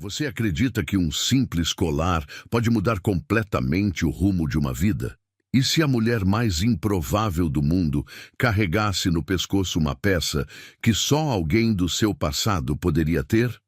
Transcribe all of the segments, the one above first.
Você acredita que um simples colar pode mudar completamente o rumo de uma vida? E se a mulher mais improvável do mundo carregasse no pescoço uma peça que só alguém do seu passado poderia ter?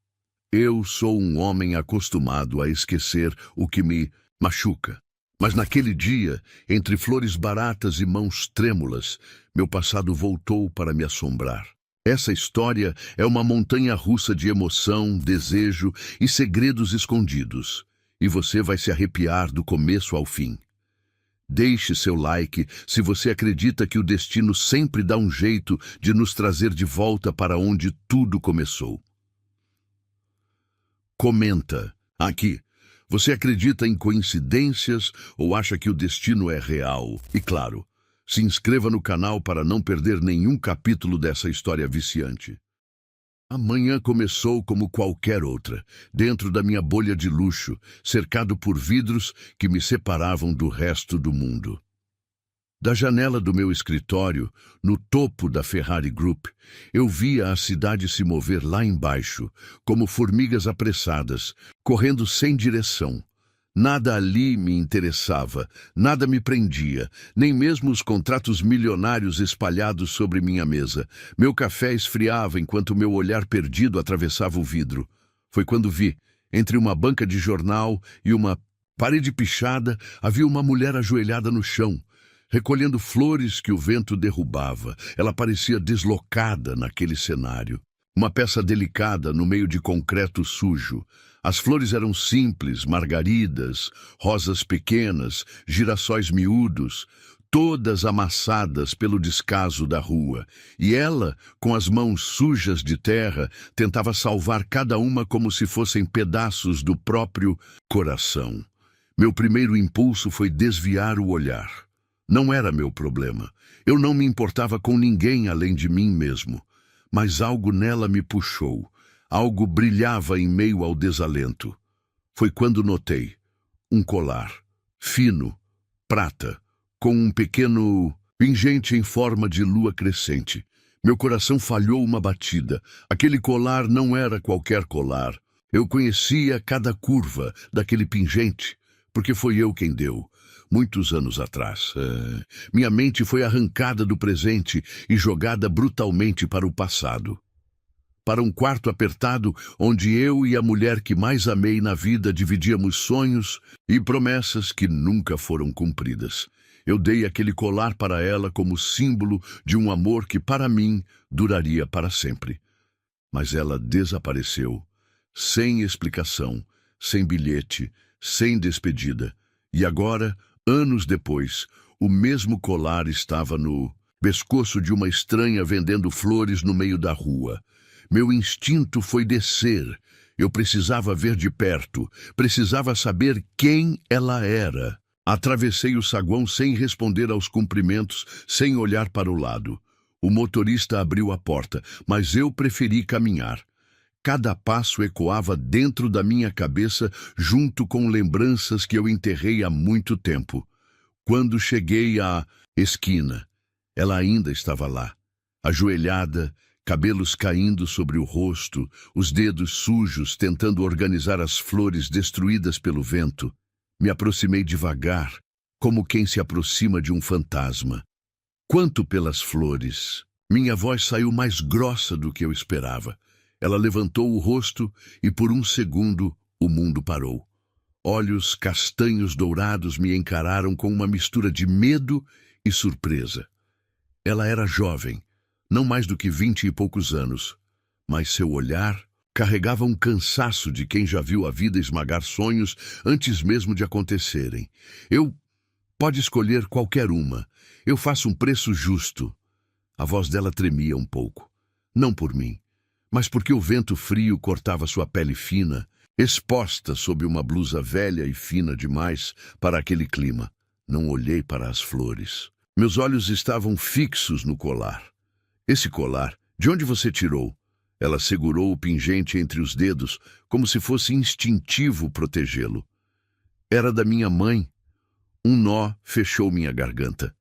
Eu sou um homem acostumado a esquecer o que me machuca. Mas naquele dia, entre flores baratas e mãos trêmulas, meu passado voltou para me assombrar. Essa história é uma montanha-russa de emoção, desejo e segredos escondidos. E você vai se arrepiar do começo ao fim. Deixe seu like se você acredita que o destino sempre dá um jeito de nos trazer de volta para onde tudo começou. Comenta aqui. Você acredita em coincidências ou acha que o destino é real? E claro, se inscreva no canal para não perder nenhum capítulo dessa história viciante. Amanhã começou como qualquer outra, dentro da minha bolha de luxo, cercado por vidros que me separavam do resto do mundo. Da janela do meu escritório, no topo da Ferrari Group, eu via a cidade se mover lá embaixo, como formigas apressadas, correndo sem direção. Nada ali me interessava, nada me prendia, nem mesmo os contratos milionários espalhados sobre minha mesa. Meu café esfriava enquanto meu olhar perdido atravessava o vidro. Foi quando vi, entre uma banca de jornal e uma parede pichada, havia uma mulher ajoelhada no chão, recolhendo flores que o vento derrubava. Ela parecia deslocada naquele cenário. Uma peça delicada no meio de concreto sujo. As flores eram simples, margaridas, rosas pequenas, girassóis miúdos, todas amassadas pelo descaso da rua. E ela, com as mãos sujas de terra, tentava salvar cada uma como se fossem pedaços do próprio coração. Meu primeiro impulso foi desviar o olhar. Não era meu problema. Eu não me importava com ninguém além de mim mesmo. Mas algo nela me puxou. Algo brilhava em meio ao desalento. Foi quando notei um colar, fino, prata, com um pequeno pingente em forma de lua crescente. Meu coração falhou uma batida. Aquele colar não era qualquer colar. Eu conhecia cada curva daquele pingente, porque foi eu quem deu. Muitos anos atrás, minha mente foi arrancada do presente e jogada brutalmente para o passado. Para um quarto apertado, onde eu e a mulher que mais amei na vida dividíamos sonhos e promessas que nunca foram cumpridas. Eu dei aquele colar para ela como símbolo de um amor que, para mim, duraria para sempre. Mas ela desapareceu, sem explicação, sem bilhete, sem despedida. E agora, anos depois, o mesmo colar estava no pescoço de uma estranha vendendo flores no meio da rua. Meu instinto foi descer. Eu precisava ver de perto, precisava saber quem ela era. Atravessei o saguão sem responder aos cumprimentos, sem olhar para o lado. O motorista abriu a porta, mas eu preferi caminhar. Cada passo ecoava dentro da minha cabeça, junto com lembranças que eu enterrei há muito tempo. Quando cheguei à esquina, ela ainda estava lá, ajoelhada, cabelos caindo sobre o rosto, os dedos sujos tentando organizar as flores destruídas pelo vento. Me aproximei devagar, como quem se aproxima de um fantasma. Quanto pelas flores, minha voz saiu mais grossa do que eu esperava. Ela levantou o rosto e por um segundo o mundo parou. Olhos castanhos dourados me encararam com uma mistura de medo e surpresa. Ela era jovem, não mais do que 20 e poucos anos, mas seu olhar carregava um cansaço de quem já viu a vida esmagar sonhos antes mesmo de acontecerem. Pode escolher qualquer uma. Eu faço um preço justo. A voz dela tremia um pouco. Não por mim, mas porque o vento frio cortava sua pele fina, exposta sob uma blusa velha e fina demais para aquele clima. Não olhei para as flores. Meus olhos estavam fixos no colar. Esse colar, de onde você tirou? Ela segurou o pingente entre os dedos, como se fosse instintivo protegê-lo. Era da minha mãe. Um nó fechou minha garganta.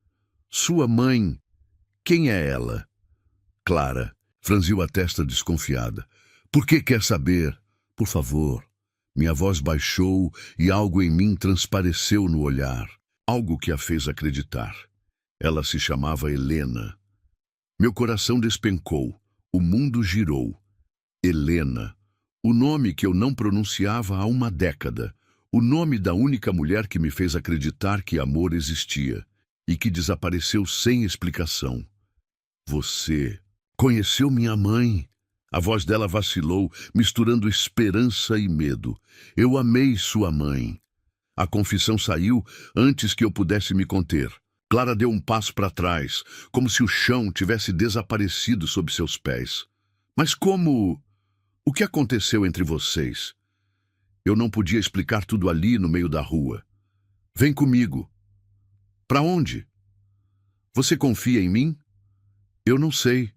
Sua mãe? Quem é ela? Clara franziu a testa desconfiada. Por que quer saber? Por favor. Minha voz baixou e algo em mim transpareceu no olhar. Algo que a fez acreditar. Ela se chamava Helena. Meu coração despencou. O mundo girou. Helena. O nome que eu não pronunciava há uma década. O nome da única mulher que me fez acreditar que amor existia e que desapareceu sem explicação. Você conheceu minha mãe? A voz dela vacilou, misturando esperança e medo. Eu amei sua mãe. A confissão saiu antes que eu pudesse me conter. Clara deu um passo para trás, como se o chão tivesse desaparecido sob seus pés. Mas como... O que aconteceu entre vocês? Eu não podia explicar tudo ali no meio da rua. Vem comigo. Para onde? Você confia em mim? Eu não sei.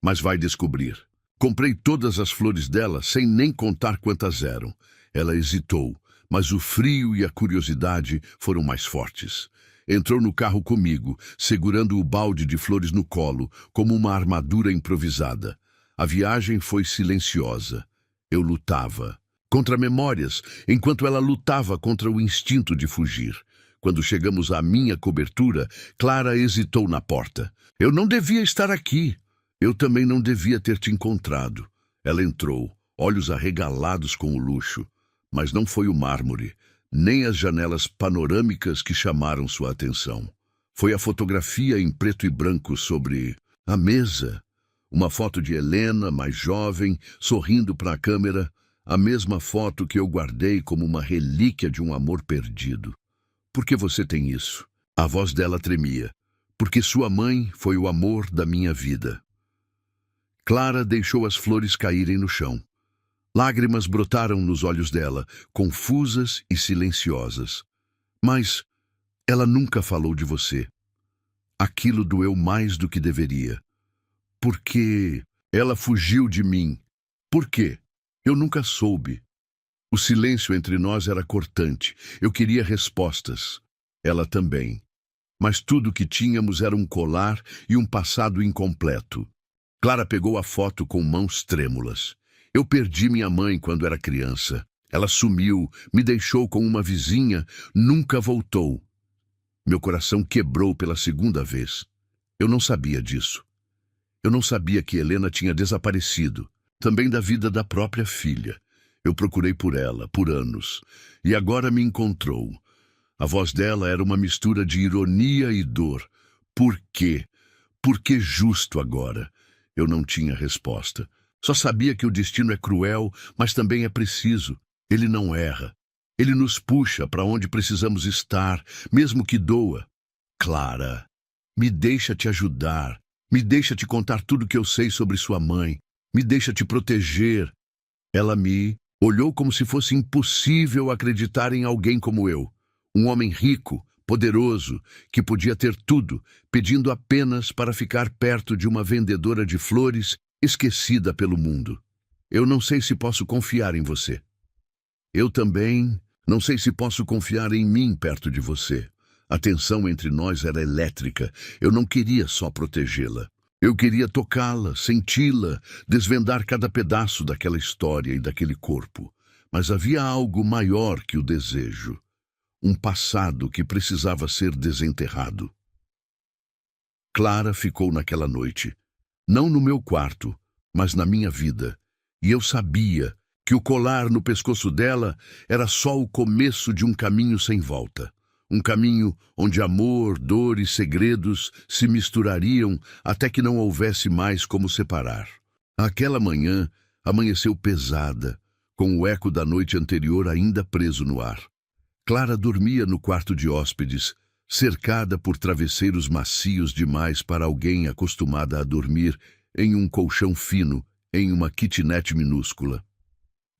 Mas vai descobrir. Comprei todas as flores dela sem nem contar quantas eram. Ela hesitou, mas o frio e a curiosidade foram mais fortes. Entrou no carro comigo, segurando o balde de flores no colo, como uma armadura improvisada. A viagem foi silenciosa. Eu lutava contra memórias, enquanto ela lutava contra o instinto de fugir. Quando chegamos à minha cobertura, Clara hesitou na porta. Eu não devia estar aqui. Eu também não devia ter te encontrado. Ela entrou, olhos arregalados com o luxo. Mas não foi o mármore, nem as janelas panorâmicas que chamaram sua atenção. Foi a fotografia em preto e branco sobre a mesa. Uma foto de Helena, mais jovem, sorrindo para a câmera, a mesma foto que eu guardei como uma relíquia de um amor perdido. Por que você tem isso? A voz dela tremia. Porque sua mãe foi o amor da minha vida. Clara deixou as flores caírem no chão. Lágrimas brotaram nos olhos dela, confusas e silenciosas. Mas ela nunca falou de você. Aquilo doeu mais do que deveria. Por que ela fugiu de mim? Por quê? Eu nunca soube. O silêncio entre nós era cortante. Eu queria respostas. Ela também. Mas tudo que tínhamos era um colar e um passado incompleto. Clara pegou a foto com mãos trêmulas. Eu perdi minha mãe quando era criança. Ela sumiu, me deixou com uma vizinha, nunca voltou. Meu coração quebrou pela segunda vez. Eu não sabia disso. Eu não sabia que Helena tinha desaparecido, também da vida da própria filha. Eu procurei por ela, por anos, e agora me encontrou. A voz dela era uma mistura de ironia e dor. Por quê? Por que justo agora? Eu não tinha resposta. Só sabia que o destino é cruel, mas também é preciso. Ele não erra. Ele nos puxa para onde precisamos estar, mesmo que doa. Clara, me deixa te ajudar. Me deixa te contar tudo que eu sei sobre sua mãe. Me deixa te proteger. Ela me olhou como se fosse impossível acreditar em alguém como eu. Um homem rico, poderoso, que podia ter tudo, pedindo apenas para ficar perto de uma vendedora de flores esquecida pelo mundo. Eu não sei se posso confiar em você. Eu também não sei se posso confiar em mim perto de você. A tensão entre nós era elétrica. Eu não queria só protegê-la. Eu queria tocá-la, senti-la, desvendar cada pedaço daquela história e daquele corpo. Mas havia algo maior que o desejo. Um passado que precisava ser desenterrado. Clara ficou naquela noite. Não no meu quarto, mas na minha vida. E eu sabia que o colar no pescoço dela era só o começo de um caminho sem volta. Um caminho onde amor, dor e segredos se misturariam até que não houvesse mais como separar. Aquela manhã amanheceu pesada, com o eco da noite anterior ainda preso no ar. Clara dormia no quarto de hóspedes, cercada por travesseiros macios demais para alguém acostumada a dormir em um colchão fino, em uma kitnet minúscula.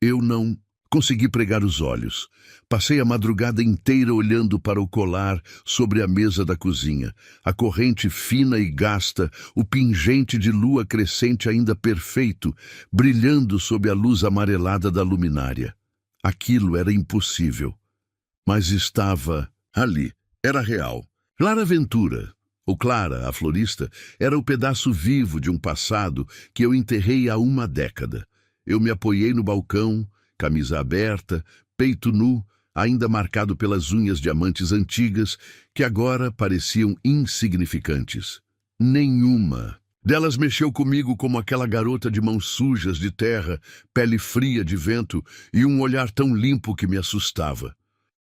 Eu não consegui pregar os olhos. Passei a madrugada inteira olhando para o colar sobre a mesa da cozinha, a corrente fina e gasta, o pingente de lua crescente ainda perfeito, brilhando sob a luz amarelada da luminária. Aquilo era impossível, mas estava ali, era real. Clara Ventura, ou Clara, a florista, era o pedaço vivo de um passado que eu enterrei há uma década. Eu me apoiei no balcão, camisa aberta, peito nu, ainda marcado pelas unhas diamantes antigas, que agora pareciam insignificantes. Nenhuma delas mexeu comigo como aquela garota de mãos sujas de terra, pele fria de vento e um olhar tão limpo que me assustava.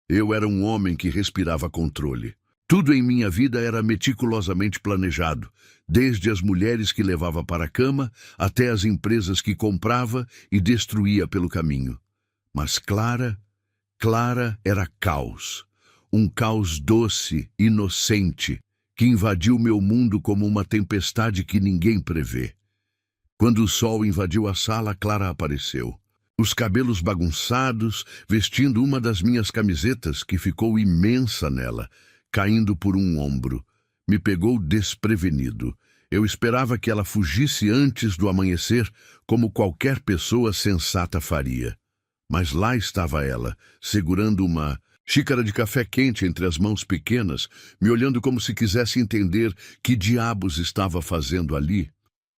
Eu era um homem que respirava controle. Tudo em minha vida era meticulosamente planejado, desde as mulheres que levava para a cama até as empresas que comprava e destruía pelo caminho. Mas Clara era caos. Um caos doce, inocente, que invadiu meu mundo como uma tempestade que ninguém prevê. Quando o sol invadiu a sala, Clara apareceu. Os cabelos bagunçados, vestindo uma das minhas camisetas, que ficou imensa nela, caindo por um ombro. Me pegou desprevenido. Eu esperava que ela fugisse antes do amanhecer, como qualquer pessoa sensata faria. Mas lá estava ela, segurando uma xícara de café quente entre as mãos pequenas, me olhando como se quisesse entender que diabos estava fazendo ali.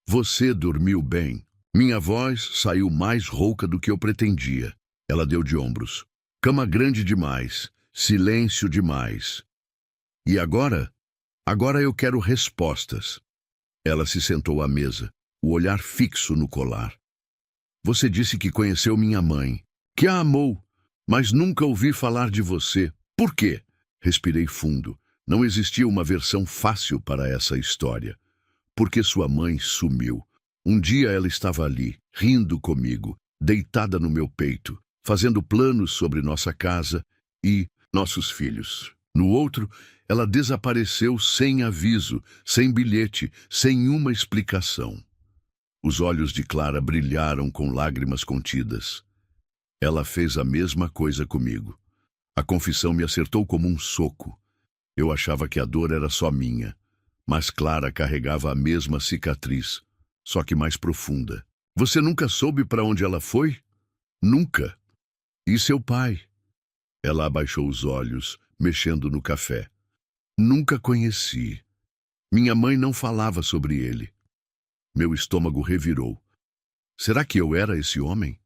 Você dormiu bem. Minha voz saiu mais rouca do que eu pretendia. Ela deu de ombros. Cama grande demais. Silêncio demais. E agora? Agora eu quero respostas. Ela se sentou à mesa, o olhar fixo no colar. Você disse que conheceu minha mãe, que a amou, mas nunca ouvi falar de você. Por quê? Respirei fundo. Não existia uma versão fácil para essa história. Porque sua mãe sumiu. Um dia ela estava ali, rindo comigo, deitada no meu peito, fazendo planos sobre nossa casa e nossos filhos. No outro, ela desapareceu sem aviso, sem bilhete, sem uma explicação. Os olhos de Clara brilharam com lágrimas contidas. Ela fez a mesma coisa comigo. A confissão me acertou como um soco. Eu achava que a dor era só minha, mas Clara carregava a mesma cicatriz, só que mais profunda. Você nunca soube para onde ela foi? Nunca. E seu pai? Ela abaixou os olhos, mexendo no café. Nunca conheci. Minha mãe não falava sobre ele. Meu estômago revirou. Será que eu era esse homem?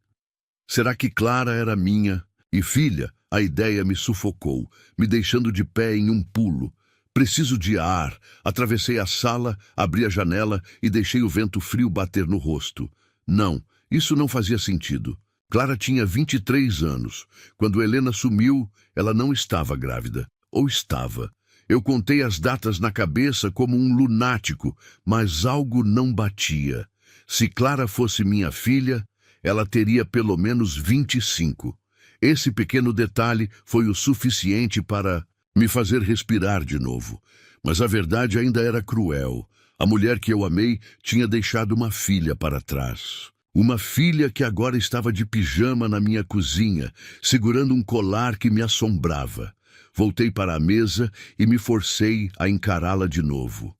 Será que Clara era minha? E filha, a ideia me sufocou, me deixando de pé em um pulo. Preciso de ar. Atravessei a sala, abri a janela e deixei o vento frio bater no rosto. Não, isso não fazia sentido. Clara tinha 23 anos. Quando Helena sumiu, ela não estava grávida. Ou estava. Eu contei as datas na cabeça como um lunático, mas algo não batia. Se Clara fosse minha filha, ela teria pelo menos 25. Esse pequeno detalhe foi o suficiente para me fazer respirar de novo. Mas a verdade ainda era cruel. A mulher que eu amei tinha deixado uma filha para trás. Uma filha que agora estava de pijama na minha cozinha, segurando um colar que me assombrava. Voltei para a mesa e me forcei a encará-la de novo.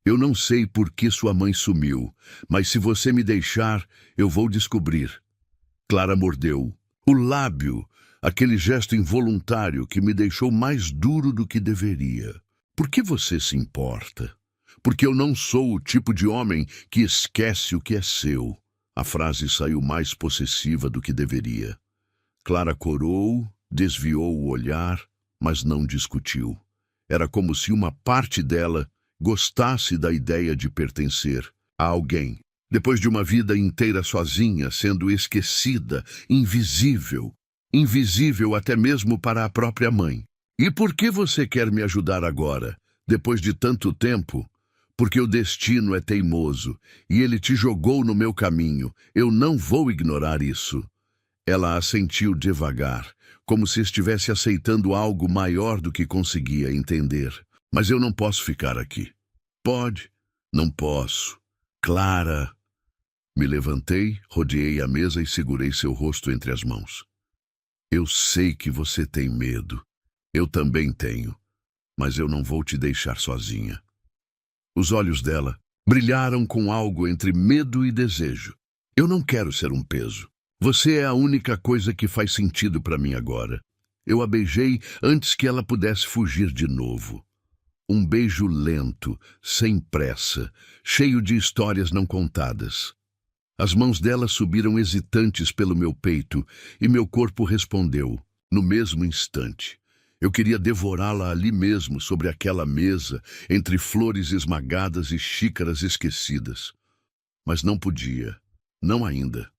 Eu não sei por que sua mãe sumiu, mas se você me deixar, eu vou descobrir. Clara mordeu. O lábio, aquele gesto involuntário que me deixou mais duro do que deveria. Por que você se importa? Porque eu não sou o tipo de homem que esquece o que é seu. A frase saiu mais possessiva do que deveria. Clara corou, desviou o olhar, mas não discutiu. Era como se uma parte dela gostasse da ideia de pertencer a alguém. Depois de uma vida inteira sozinha, sendo esquecida, invisível. Invisível até mesmo para a própria mãe. E por que você quer me ajudar agora, depois de tanto tempo? Porque o destino é teimoso, e ele te jogou no meu caminho. Eu não vou ignorar isso. Ela assentiu devagar, como se estivesse aceitando algo maior do que conseguia entender. Mas eu não posso ficar aqui. Pode? Não posso. Clara. Me levantei, rodeei a mesa e segurei seu rosto entre as mãos. Eu sei que você tem medo. Eu também tenho. Mas eu não vou te deixar sozinha. Os olhos dela brilharam com algo entre medo e desejo. Eu não quero ser um peso. Você é a única coisa que faz sentido para mim agora. Eu a beijei antes que ela pudesse fugir de novo. Um beijo lento, sem pressa, cheio de histórias não contadas. As mãos dela subiram hesitantes pelo meu peito e meu corpo respondeu, no mesmo instante. Eu queria devorá-la ali mesmo, sobre aquela mesa, entre flores esmagadas e xícaras esquecidas. Mas não podia. Não ainda.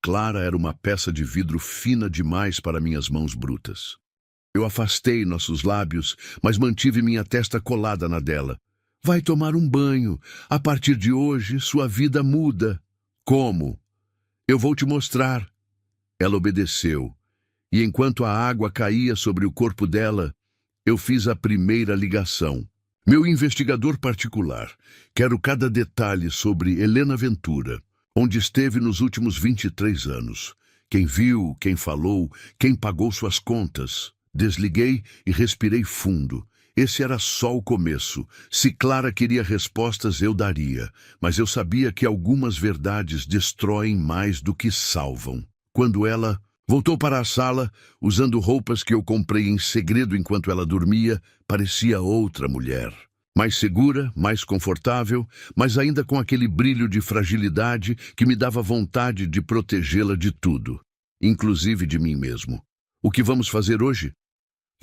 Clara era uma peça de vidro fina demais para minhas mãos brutas. Eu afastei nossos lábios, mas mantive minha testa colada na dela. Vai tomar um banho. A partir de hoje, sua vida muda. Como? Eu vou te mostrar. Ela obedeceu, e enquanto a água caía sobre o corpo dela, eu fiz a primeira ligação. Meu investigador particular, quero cada detalhe sobre Helena Ventura, onde esteve nos últimos 23 anos. Quem viu, quem falou, quem pagou suas contas. Desliguei e respirei fundo. Esse era só o começo. Se Clara queria respostas, eu daria. Mas eu sabia que algumas verdades destroem mais do que salvam. Quando ela voltou para a sala, usando roupas que eu comprei em segredo enquanto ela dormia, parecia outra mulher. Mais segura, mais confortável, mas ainda com aquele brilho de fragilidade que me dava vontade de protegê-la de tudo, inclusive de mim mesmo. O que vamos fazer hoje?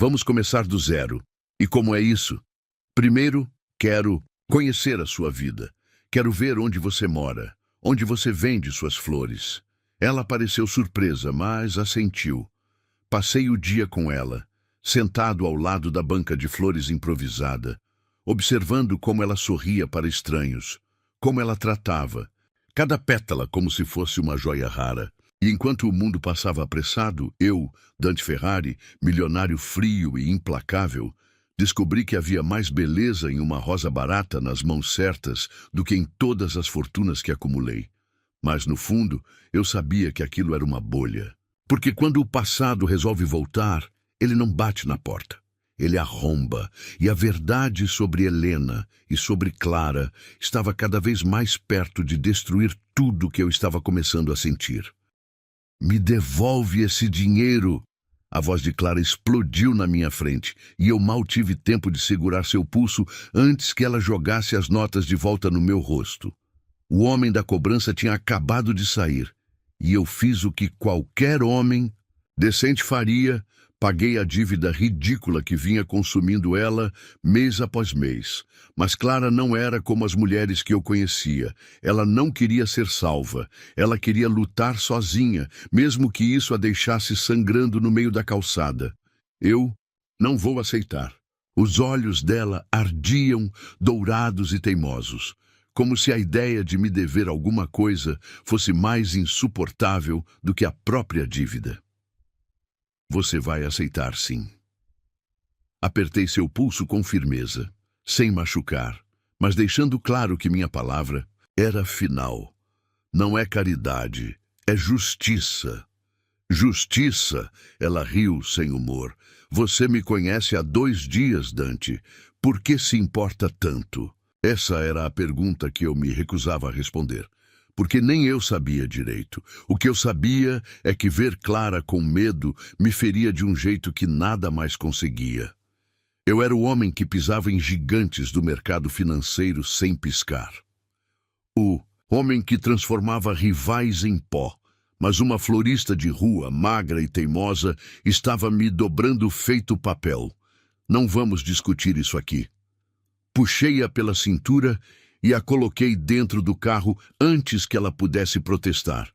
Vamos começar do zero. E como é isso? Primeiro, quero conhecer a sua vida. Quero ver onde você mora, onde você vende suas flores. Ela pareceu surpresa, mas assentiu. Passei o dia com ela, sentado ao lado da banca de flores improvisada, observando como ela sorria para estranhos, como ela tratava, cada pétala como se fosse uma joia rara. E enquanto o mundo passava apressado, eu, Dante Ferrari, milionário frio e implacável, descobri que havia mais beleza em uma rosa barata nas mãos certas do que em todas as fortunas que acumulei. Mas, no fundo, eu sabia que aquilo era uma bolha. Porque quando o passado resolve voltar, ele não bate na porta. Ele arromba, e a verdade sobre Helena e sobre Clara estava cada vez mais perto de destruir tudo que eu estava começando a sentir. Me devolve esse dinheiro! A voz de Clara explodiu na minha frente, e eu mal tive tempo de segurar seu pulso antes que ela jogasse as notas de volta no meu rosto. O homem da cobrança tinha acabado de sair, e eu fiz o que qualquer homem decente faria. Paguei a dívida ridícula que vinha consumindo ela mês após mês. Mas Clara não era como as mulheres que eu conhecia. Ela não queria ser salva. Ela queria lutar sozinha, mesmo que isso a deixasse sangrando no meio da calçada. Eu não vou aceitar. Os olhos dela ardiam, dourados e teimosos, como se a ideia de me dever alguma coisa fosse mais insuportável do que a própria dívida. Você vai aceitar, sim. Apertei seu pulso com firmeza, sem machucar, mas deixando claro que minha palavra era final. Não é caridade, é justiça. Justiça, ela riu sem humor. Você me conhece há 2 dias, Dante. Por que se importa tanto? Essa era a pergunta que eu me recusava a responder. Porque nem eu sabia direito. O que eu sabia é que ver Clara com medo me feria de um jeito que nada mais conseguia. Eu era o homem que pisava em gigantes do mercado financeiro sem piscar. O homem que transformava rivais em pó. Mas uma florista de rua, magra e teimosa, estava me dobrando feito papel. Não vamos discutir isso aqui. Puxei-a pela cintura e a coloquei dentro do carro antes que ela pudesse protestar.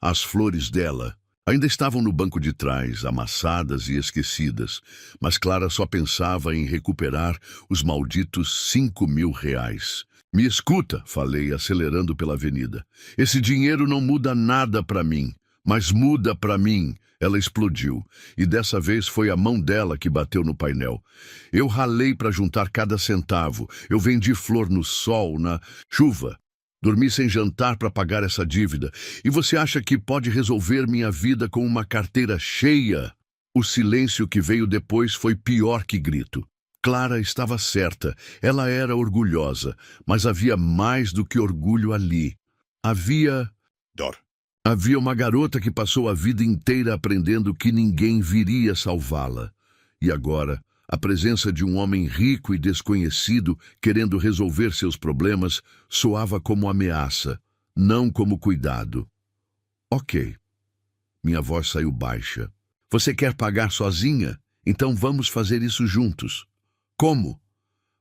As flores dela ainda estavam no banco de trás, amassadas e esquecidas, mas Clara só pensava em recuperar os malditos R$ 5.000. Me escuta, falei, acelerando pela avenida. Esse dinheiro não muda nada para mim, mas muda para mim. Ela explodiu, e dessa vez foi a mão dela que bateu no painel. Eu ralei para juntar cada centavo. Eu vendi flor no sol, na chuva. Dormi sem jantar para pagar essa dívida. E você acha que pode resolver minha vida com uma carteira cheia? O silêncio que veio depois foi pior que grito. Clara estava certa. Ela era orgulhosa, mas havia mais do que orgulho ali. Havia dor. Havia uma garota que passou a vida inteira aprendendo que ninguém viria salvá-la. E agora, a presença de um homem rico e desconhecido querendo resolver seus problemas soava como ameaça. não como cuidado. Ok. Minha voz saiu baixa. Você quer pagar sozinha? Então vamos fazer isso juntos. Como?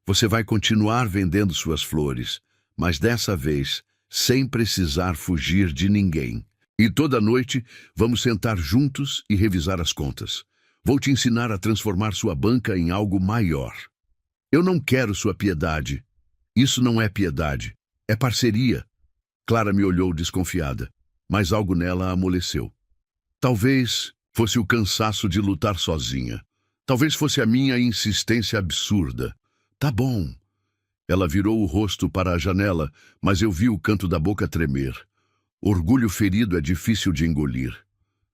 Você vai continuar vendendo suas flores, mas dessa vez sem precisar fugir de ninguém. E toda noite vamos sentar juntos e revisar as contas. Vou te ensinar a transformar sua banca em algo maior. Eu não quero sua piedade. Isso não é piedade. É parceria. Clara me olhou desconfiada, mas algo nela amoleceu. Talvez fosse o cansaço de lutar sozinha. Talvez fosse a minha insistência absurda. Tá bom. Ela virou o rosto para a janela, mas eu vi o canto da boca tremer. Orgulho ferido é difícil de engolir.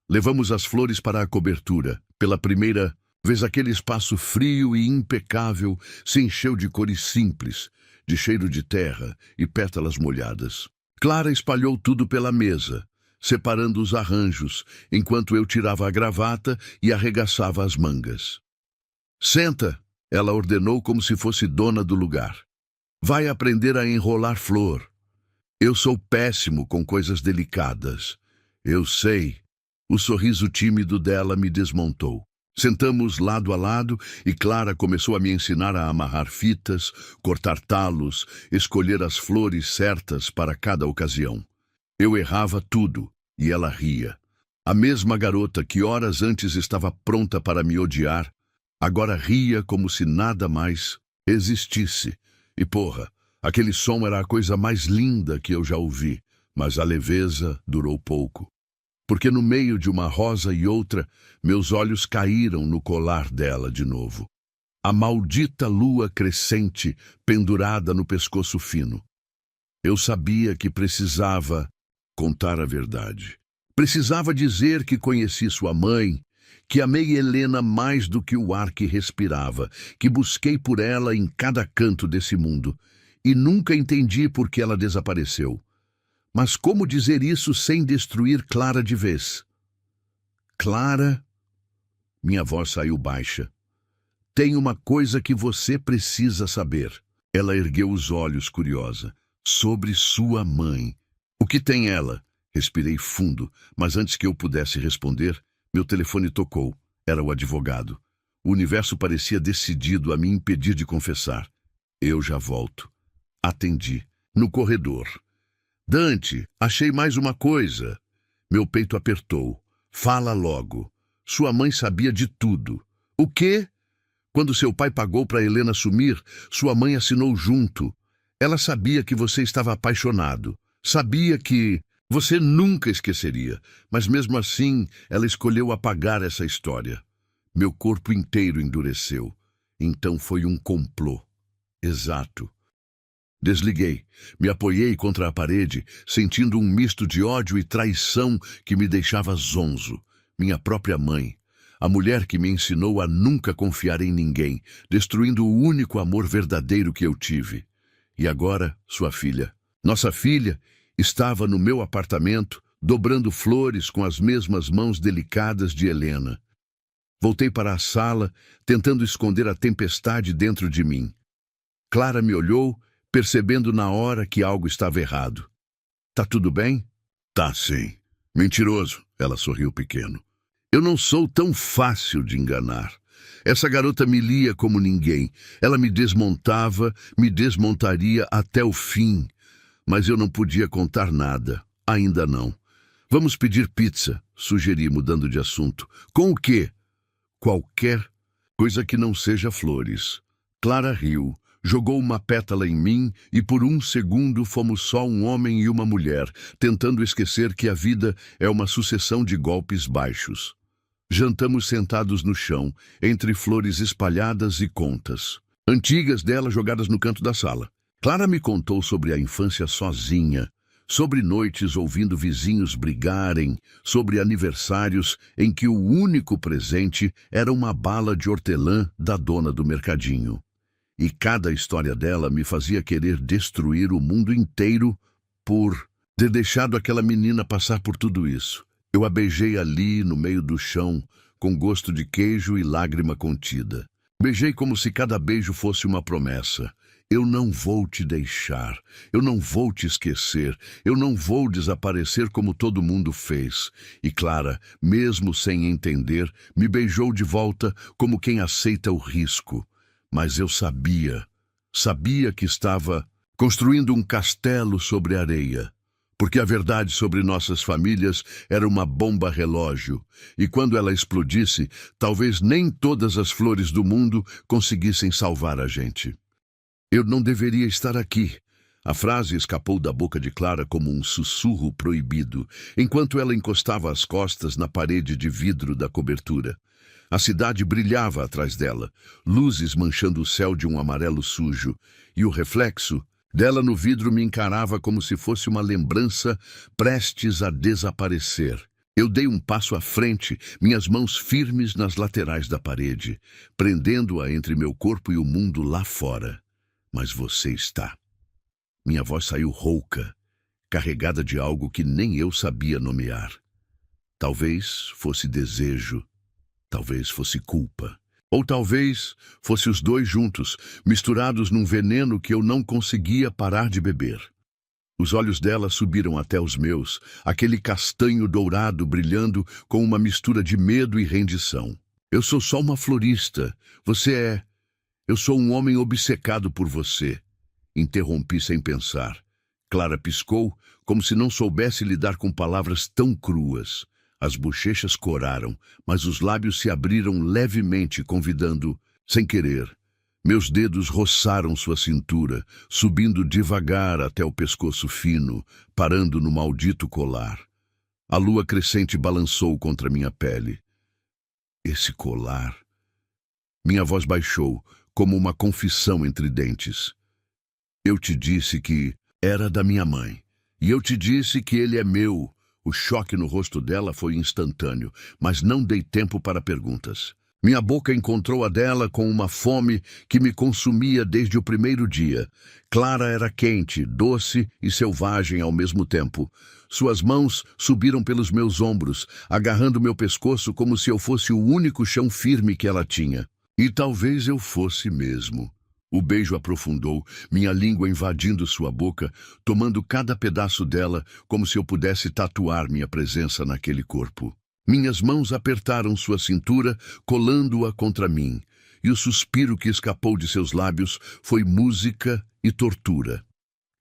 Levamos as flores para a cobertura. Pela primeira vez, aquele espaço frio e impecável se encheu de cores simples, de cheiro de terra e pétalas molhadas. Clara espalhou tudo pela mesa, separando os arranjos, enquanto eu tirava a gravata e arregaçava as mangas. Senta, ela ordenou como se fosse dona do lugar. Vai aprender a enrolar flor. Eu sou péssimo com coisas delicadas. Eu sei. O sorriso tímido dela me desmontou. Sentamos lado a lado e Clara começou a me ensinar a amarrar fitas, cortar talos, escolher as flores certas para cada ocasião. Eu errava tudo e ela ria. A mesma garota que horas antes estava pronta para me odiar, agora ria como se nada mais existisse. E porra, aquele som era a coisa mais linda que eu já ouvi, mas a leveza durou pouco. Porque no meio de uma rosa e outra, meus olhos caíram no colar dela de novo. A maldita lua crescente pendurada no pescoço fino. Eu sabia que precisava contar a verdade. Precisava dizer que conheci sua mãe, que amei Helena mais do que o ar que respirava, que busquei por ela em cada canto desse mundo, e nunca entendi por que ela desapareceu. Mas como dizer isso sem destruir Clara de vez? Clara, minha voz saiu baixa. Tem uma coisa que você precisa saber. Ela ergueu os olhos, curiosa. Sobre sua mãe. O que tem ela? Respirei fundo, mas antes que eu pudesse responder, meu telefone tocou. Era o advogado. O universo parecia decidido a me impedir de confessar. Eu já volto. Atendi. No corredor. Dante, achei mais uma coisa. Meu peito apertou. Fala logo. Sua mãe sabia de tudo. O quê? Quando seu pai pagou para Helena sumir, sua mãe assinou junto. Ela sabia que você estava apaixonado. Sabia que você nunca esqueceria. Mas mesmo assim, ela escolheu apagar essa história. Meu corpo inteiro endureceu. Então foi um complô. Exato. Desliguei, me apoiei contra a parede, sentindo um misto de ódio e traição que me deixava zonzo. Minha própria mãe, a mulher que me ensinou a nunca confiar em ninguém, destruindo o único amor verdadeiro que eu tive. E agora, sua filha. Nossa filha estava no meu apartamento, dobrando flores com as mesmas mãos delicadas de Helena. Voltei para a sala, tentando esconder a tempestade dentro de mim. Clara me olhou, percebendo na hora que algo estava errado. Tá tudo bem? Tá, sim. Mentiroso, ela sorriu pequeno. Eu não sou tão fácil de enganar. Essa garota me lia como ninguém. Ela me desmontava, me desmontaria até o fim. Mas eu não podia contar nada. Ainda não. Vamos pedir pizza, sugeri, mudando de assunto. Com o quê? Qualquer coisa que não seja flores. Clara riu. Jogou uma pétala em mim e por um segundo fomos só um homem e uma mulher, tentando esquecer que a vida é uma sucessão de golpes baixos. Jantamos sentados no chão, entre flores espalhadas e contas, antigas dela jogadas no canto da sala. Clara me contou sobre a infância sozinha, sobre noites ouvindo vizinhos brigarem, sobre aniversários em que o único presente era uma bala de hortelã da dona do mercadinho. E cada história dela me fazia querer destruir o mundo inteiro por ter deixado aquela menina passar por tudo isso. Eu a beijei ali, no meio do chão, com gosto de queijo e lágrima contida. Beijei como se cada beijo fosse uma promessa. Eu não vou te deixar, eu não vou te esquecer, eu não vou desaparecer como todo mundo fez. E Clara, mesmo sem entender, me beijou de volta como quem aceita o risco. Mas eu sabia que estava construindo um castelo sobre areia. Porque a verdade sobre nossas famílias era uma bomba relógio, e quando ela explodisse, talvez nem todas as flores do mundo conseguissem salvar a gente. Eu não deveria estar aqui. A frase escapou da boca de Clara como um sussurro proibido, enquanto ela encostava as costas na parede de vidro da cobertura. A cidade brilhava atrás dela, luzes manchando o céu de um amarelo sujo, e o reflexo dela no vidro me encarava como se fosse uma lembrança prestes a desaparecer. Eu dei um passo à frente, minhas mãos firmes nas laterais da parede, prendendo-a entre meu corpo e o mundo lá fora. Mas você está. Minha voz saiu rouca, carregada de algo que nem eu sabia nomear. Talvez fosse desejo, talvez fosse culpa. Ou talvez fosse os dois juntos, misturados num veneno que eu não conseguia parar de beber. Os olhos dela subiram até os meus, aquele castanho dourado brilhando com uma mistura de medo e rendição. Eu sou só uma florista. Você é... Eu sou um homem obcecado por você. Interrompi sem pensar. Clara piscou, como se não soubesse lidar com palavras tão cruas. As bochechas coraram, mas os lábios se abriram levemente, convidando, sem querer. Meus dedos roçaram sua cintura, subindo devagar até o pescoço fino, parando no maldito colar. A lua crescente balançou contra minha pele. Esse colar... Minha voz baixou, como uma confissão entre dentes. Eu te disse que era da minha mãe, e eu te disse que ele é meu. O choque no rosto dela foi instantâneo, mas não dei tempo para perguntas. Minha boca encontrou a dela com uma fome que me consumia desde o primeiro dia. Clara era quente, doce e selvagem ao mesmo tempo. Suas mãos subiram pelos meus ombros, agarrando meu pescoço como se eu fosse o único chão firme que ela tinha. E talvez eu fosse mesmo. O beijo aprofundou, minha língua invadindo sua boca, tomando cada pedaço dela como se eu pudesse tatuar minha presença naquele corpo. Minhas mãos apertaram sua cintura, colando-a contra mim, e o suspiro que escapou de seus lábios foi música e tortura.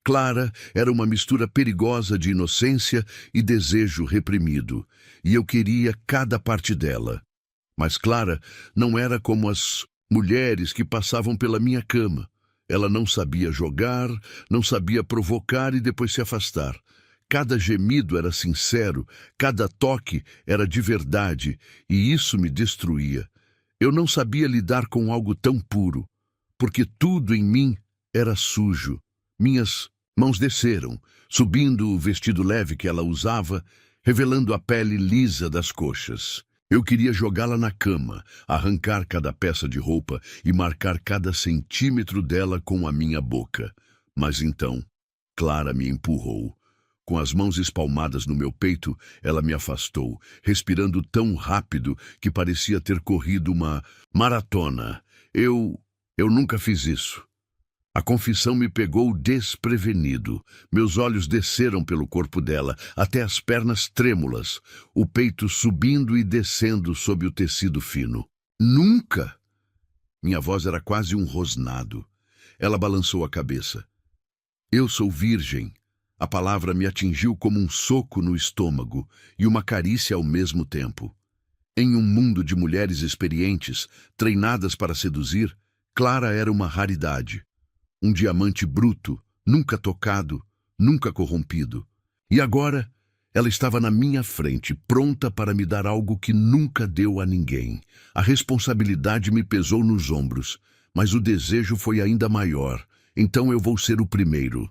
Clara era uma mistura perigosa de inocência e desejo reprimido, e eu queria cada parte dela. Mas Clara não era como as mulheres que passavam pela minha cama. Ela não sabia jogar, não sabia provocar e depois se afastar. Cada gemido era sincero, cada toque era de verdade, e isso me destruía. Eu não sabia lidar com algo tão puro, porque tudo em mim era sujo. Minhas mãos desceram, subindo o vestido leve que ela usava, revelando a pele lisa das coxas. Eu queria jogá-la na cama, arrancar cada peça de roupa e marcar cada centímetro dela com a minha boca. Mas então, Clara me empurrou. Com as mãos espalmadas no meu peito, ela me afastou, respirando tão rápido que parecia ter corrido uma maratona. Eu nunca fiz isso. A confissão me pegou desprevenido. Meus olhos desceram pelo corpo dela, até as pernas trêmulas, o peito subindo e descendo sob o tecido fino. Nunca! Minha voz era quase um rosnado. Ela balançou a cabeça. Eu sou virgem. A palavra me atingiu como um soco no estômago e uma carícia ao mesmo tempo. Em um mundo de mulheres experientes, treinadas para seduzir, Clara era uma raridade. Um diamante bruto, nunca tocado, nunca corrompido. E agora, ela estava na minha frente, pronta para me dar algo que nunca deu a ninguém. A responsabilidade me pesou nos ombros, mas o desejo foi ainda maior. Então eu vou ser o primeiro.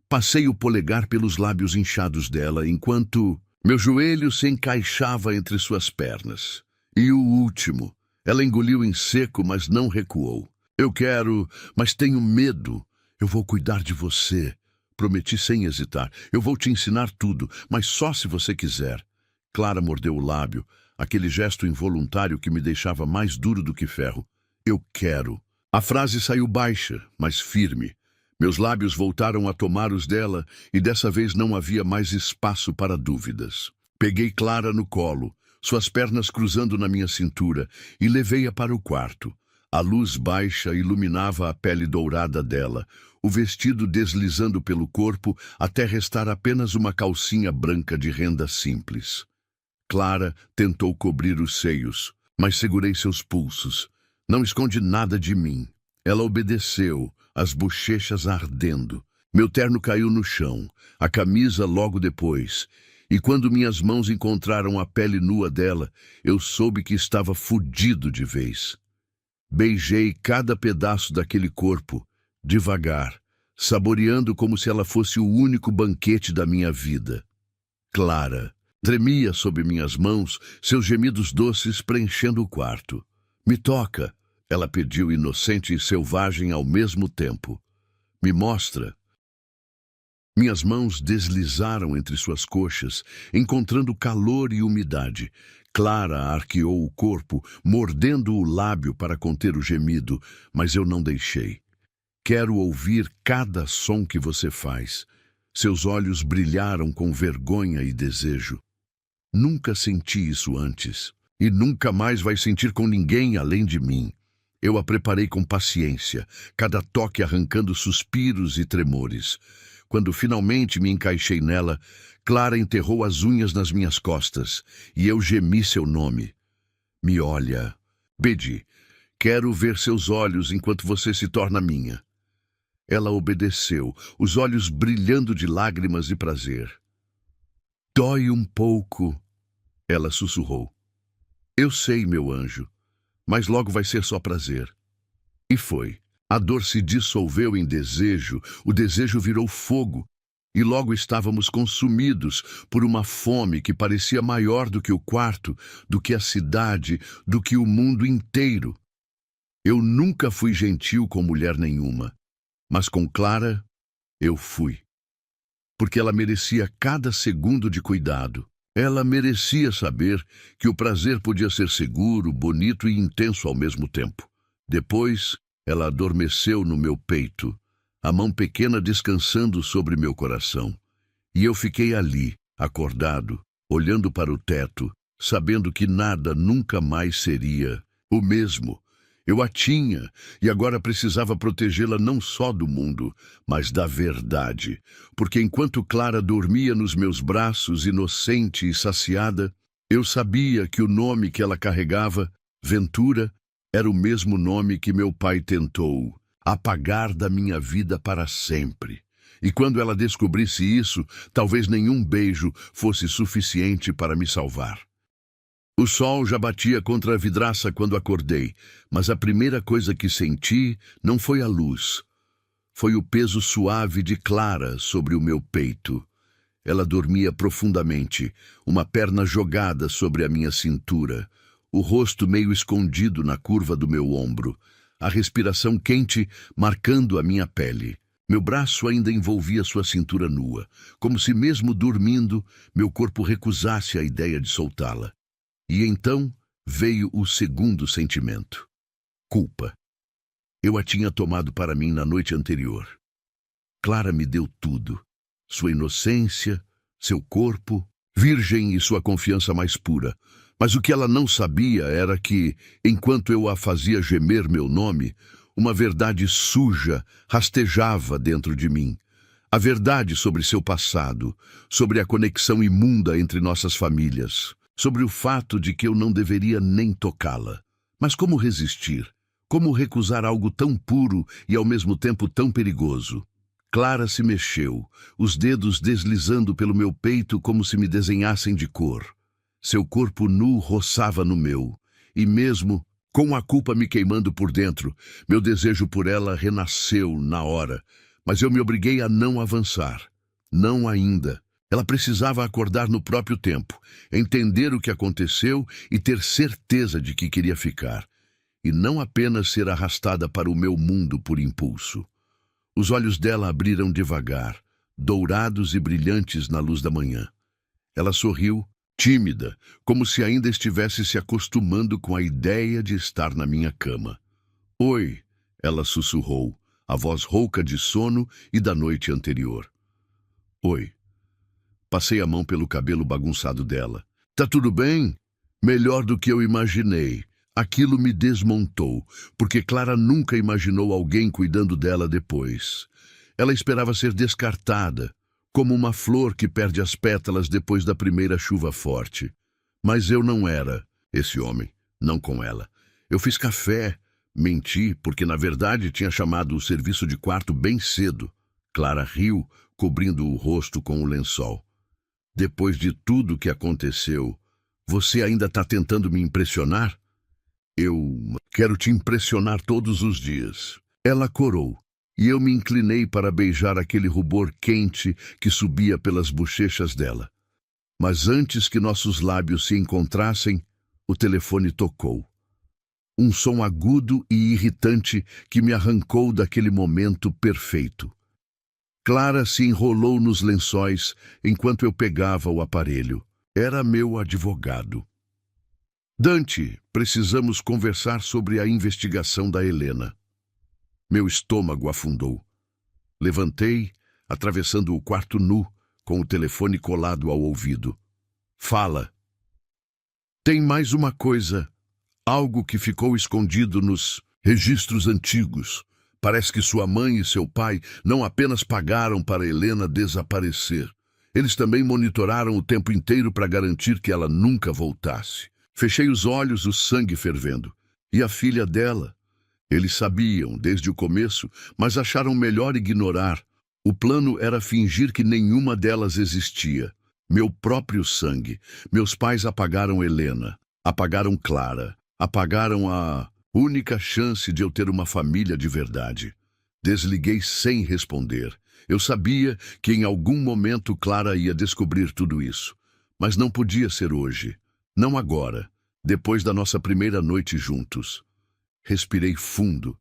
Passei o polegar pelos lábios inchados dela, enquanto meu joelho se encaixava entre suas pernas. E o último. Ela engoliu em seco, mas não recuou. Eu quero, mas tenho medo. Eu vou cuidar de você. Prometi sem hesitar. Eu vou te ensinar tudo, mas só se você quiser. Clara mordeu o lábio, aquele gesto involuntário que me deixava mais duro do que ferro. Eu quero. A frase saiu baixa, mas firme. Meus lábios voltaram a tomar os dela e dessa vez não havia mais espaço para dúvidas. Peguei Clara no colo, suas pernas cruzando na minha cintura, e levei-a para o quarto. A luz baixa iluminava a pele dourada dela, o vestido deslizando pelo corpo até restar apenas uma calcinha branca de renda simples. Clara tentou cobrir os seios, mas segurei seus pulsos. Não esconde nada de mim. Ela obedeceu, as bochechas ardendo. Meu terno caiu no chão, a camisa logo depois, e quando minhas mãos encontraram a pele nua dela, eu soube que estava fudido de vez. Beijei cada pedaço daquele corpo, devagar, saboreando como se ela fosse o único banquete da minha vida. Clara tremia sob minhas mãos, seus gemidos doces preenchendo o quarto. Me toca, ela pediu, inocente e selvagem ao mesmo tempo. Me mostra. Minhas mãos deslizaram entre suas coxas, encontrando calor e umidade. Clara arqueou o corpo, mordendo o lábio para conter o gemido, mas eu não deixei. Quero ouvir cada som que você faz. Seus olhos brilharam com vergonha e desejo. Nunca senti isso antes, e nunca mais vai sentir com ninguém além de mim. Eu a preparei com paciência, cada toque arrancando suspiros e tremores. Quando finalmente me encaixei nela, Clara enterrou as unhas nas minhas costas, e eu gemi seu nome. Me olha. Pedi. Quero ver seus olhos enquanto você se torna minha. Ela obedeceu, os olhos brilhando de lágrimas e prazer. Dói um pouco, ela sussurrou. Eu sei, meu anjo, mas logo vai ser só prazer. E foi. A dor se dissolveu em desejo, o desejo virou fogo, e logo estávamos consumidos por uma fome que parecia maior do que o quarto, do que a cidade, do que o mundo inteiro. Eu nunca fui gentil com mulher nenhuma, mas com Clara eu fui. Porque ela merecia cada segundo de cuidado. Ela merecia saber que o prazer podia ser seguro, bonito e intenso ao mesmo tempo. Depois, ela adormeceu no meu peito, a mão pequena descansando sobre meu coração. E eu fiquei ali, acordado, olhando para o teto, sabendo que nada nunca mais seria o mesmo. Eu a tinha, e agora precisava protegê-la não só do mundo, mas da verdade. Porque enquanto Clara dormia nos meus braços, inocente e saciada, eu sabia que o nome que ela carregava, Ventura, era o mesmo nome que meu pai tentou apagar da minha vida para sempre. E quando ela descobrisse isso, talvez nenhum beijo fosse suficiente para me salvar. O sol já batia contra a vidraça quando acordei, mas a primeira coisa que senti não foi a luz. Foi o peso suave de Clara sobre o meu peito. Ela dormia profundamente, uma perna jogada sobre a minha cintura, o rosto meio escondido na curva do meu ombro, a respiração quente marcando a minha pele. Meu braço ainda envolvia sua cintura nua, como se mesmo dormindo, meu corpo recusasse a ideia de soltá-la. E então veio o segundo sentimento. Culpa. Eu a tinha tomado para mim na noite anterior. Clara me deu tudo. Sua inocência, seu corpo, virgem e sua confiança mais pura. Mas o que ela não sabia era que, enquanto eu a fazia gemer meu nome, uma verdade suja rastejava dentro de mim. A verdade sobre seu passado, sobre a conexão imunda entre nossas famílias, sobre o fato de que eu não deveria nem tocá-la. Mas como resistir? Como recusar algo tão puro e ao mesmo tempo tão perigoso? Clara se mexeu, os dedos deslizando pelo meu peito como se me desenhassem de cor. Seu corpo nu roçava no meu, e mesmo com a culpa me queimando por dentro, meu desejo por ela renasceu na hora, mas eu me obriguei a não avançar. Não ainda. Ela precisava acordar no próprio tempo, entender o que aconteceu e ter certeza de que queria ficar, e não apenas ser arrastada para o meu mundo por impulso. Os olhos dela abriram devagar, dourados e brilhantes na luz da manhã. Ela sorriu, tímida, como se ainda estivesse se acostumando com a ideia de estar na minha cama. Oi, Ela sussurrou, a voz rouca de sono e da noite anterior. Oi. Passei a mão pelo cabelo bagunçado dela. Tá tudo bem? Melhor do que eu imaginei. Aquilo me desmontou, porque Clara nunca imaginou alguém cuidando dela depois. Ela esperava ser descartada, como uma flor que perde as pétalas depois da primeira chuva forte. Mas eu não era esse homem, não com ela. Eu fiz café, menti, porque na verdade tinha chamado o serviço de quarto bem cedo. Clara riu, cobrindo o rosto com o lençol. Depois de tudo que aconteceu, você ainda está tentando me impressionar? Eu quero te impressionar todos os dias. Ela corou, e eu me inclinei para beijar aquele rubor quente que subia pelas bochechas dela. Mas antes que nossos lábios se encontrassem, o telefone tocou. Um som agudo e irritante que me arrancou daquele momento perfeito. Clara se enrolou nos lençóis enquanto eu pegava o aparelho. Era meu advogado. Dante, precisamos conversar sobre a investigação da Helena. Meu estômago afundou. Levantei, atravessando o quarto nu, com o telefone colado ao ouvido. Fala. Tem mais uma coisa, algo que ficou escondido nos registros antigos. Parece que sua mãe e seu pai não apenas pagaram para Helena desaparecer. Eles também monitoraram o tempo inteiro para garantir que ela nunca voltasse. Fechei os olhos, o sangue fervendo. E a filha dela? Eles sabiam desde o começo, mas acharam melhor ignorar. O plano era fingir que nenhuma delas existia. Meu próprio sangue. Meus pais apagaram Helena, apagaram Clara, apagaram a única chance de eu ter uma família de verdade. Desliguei sem responder. Eu sabia que em algum momento Clara ia descobrir tudo isso. Mas não podia ser hoje. Não agora, depois da nossa primeira noite juntos. Respirei fundo.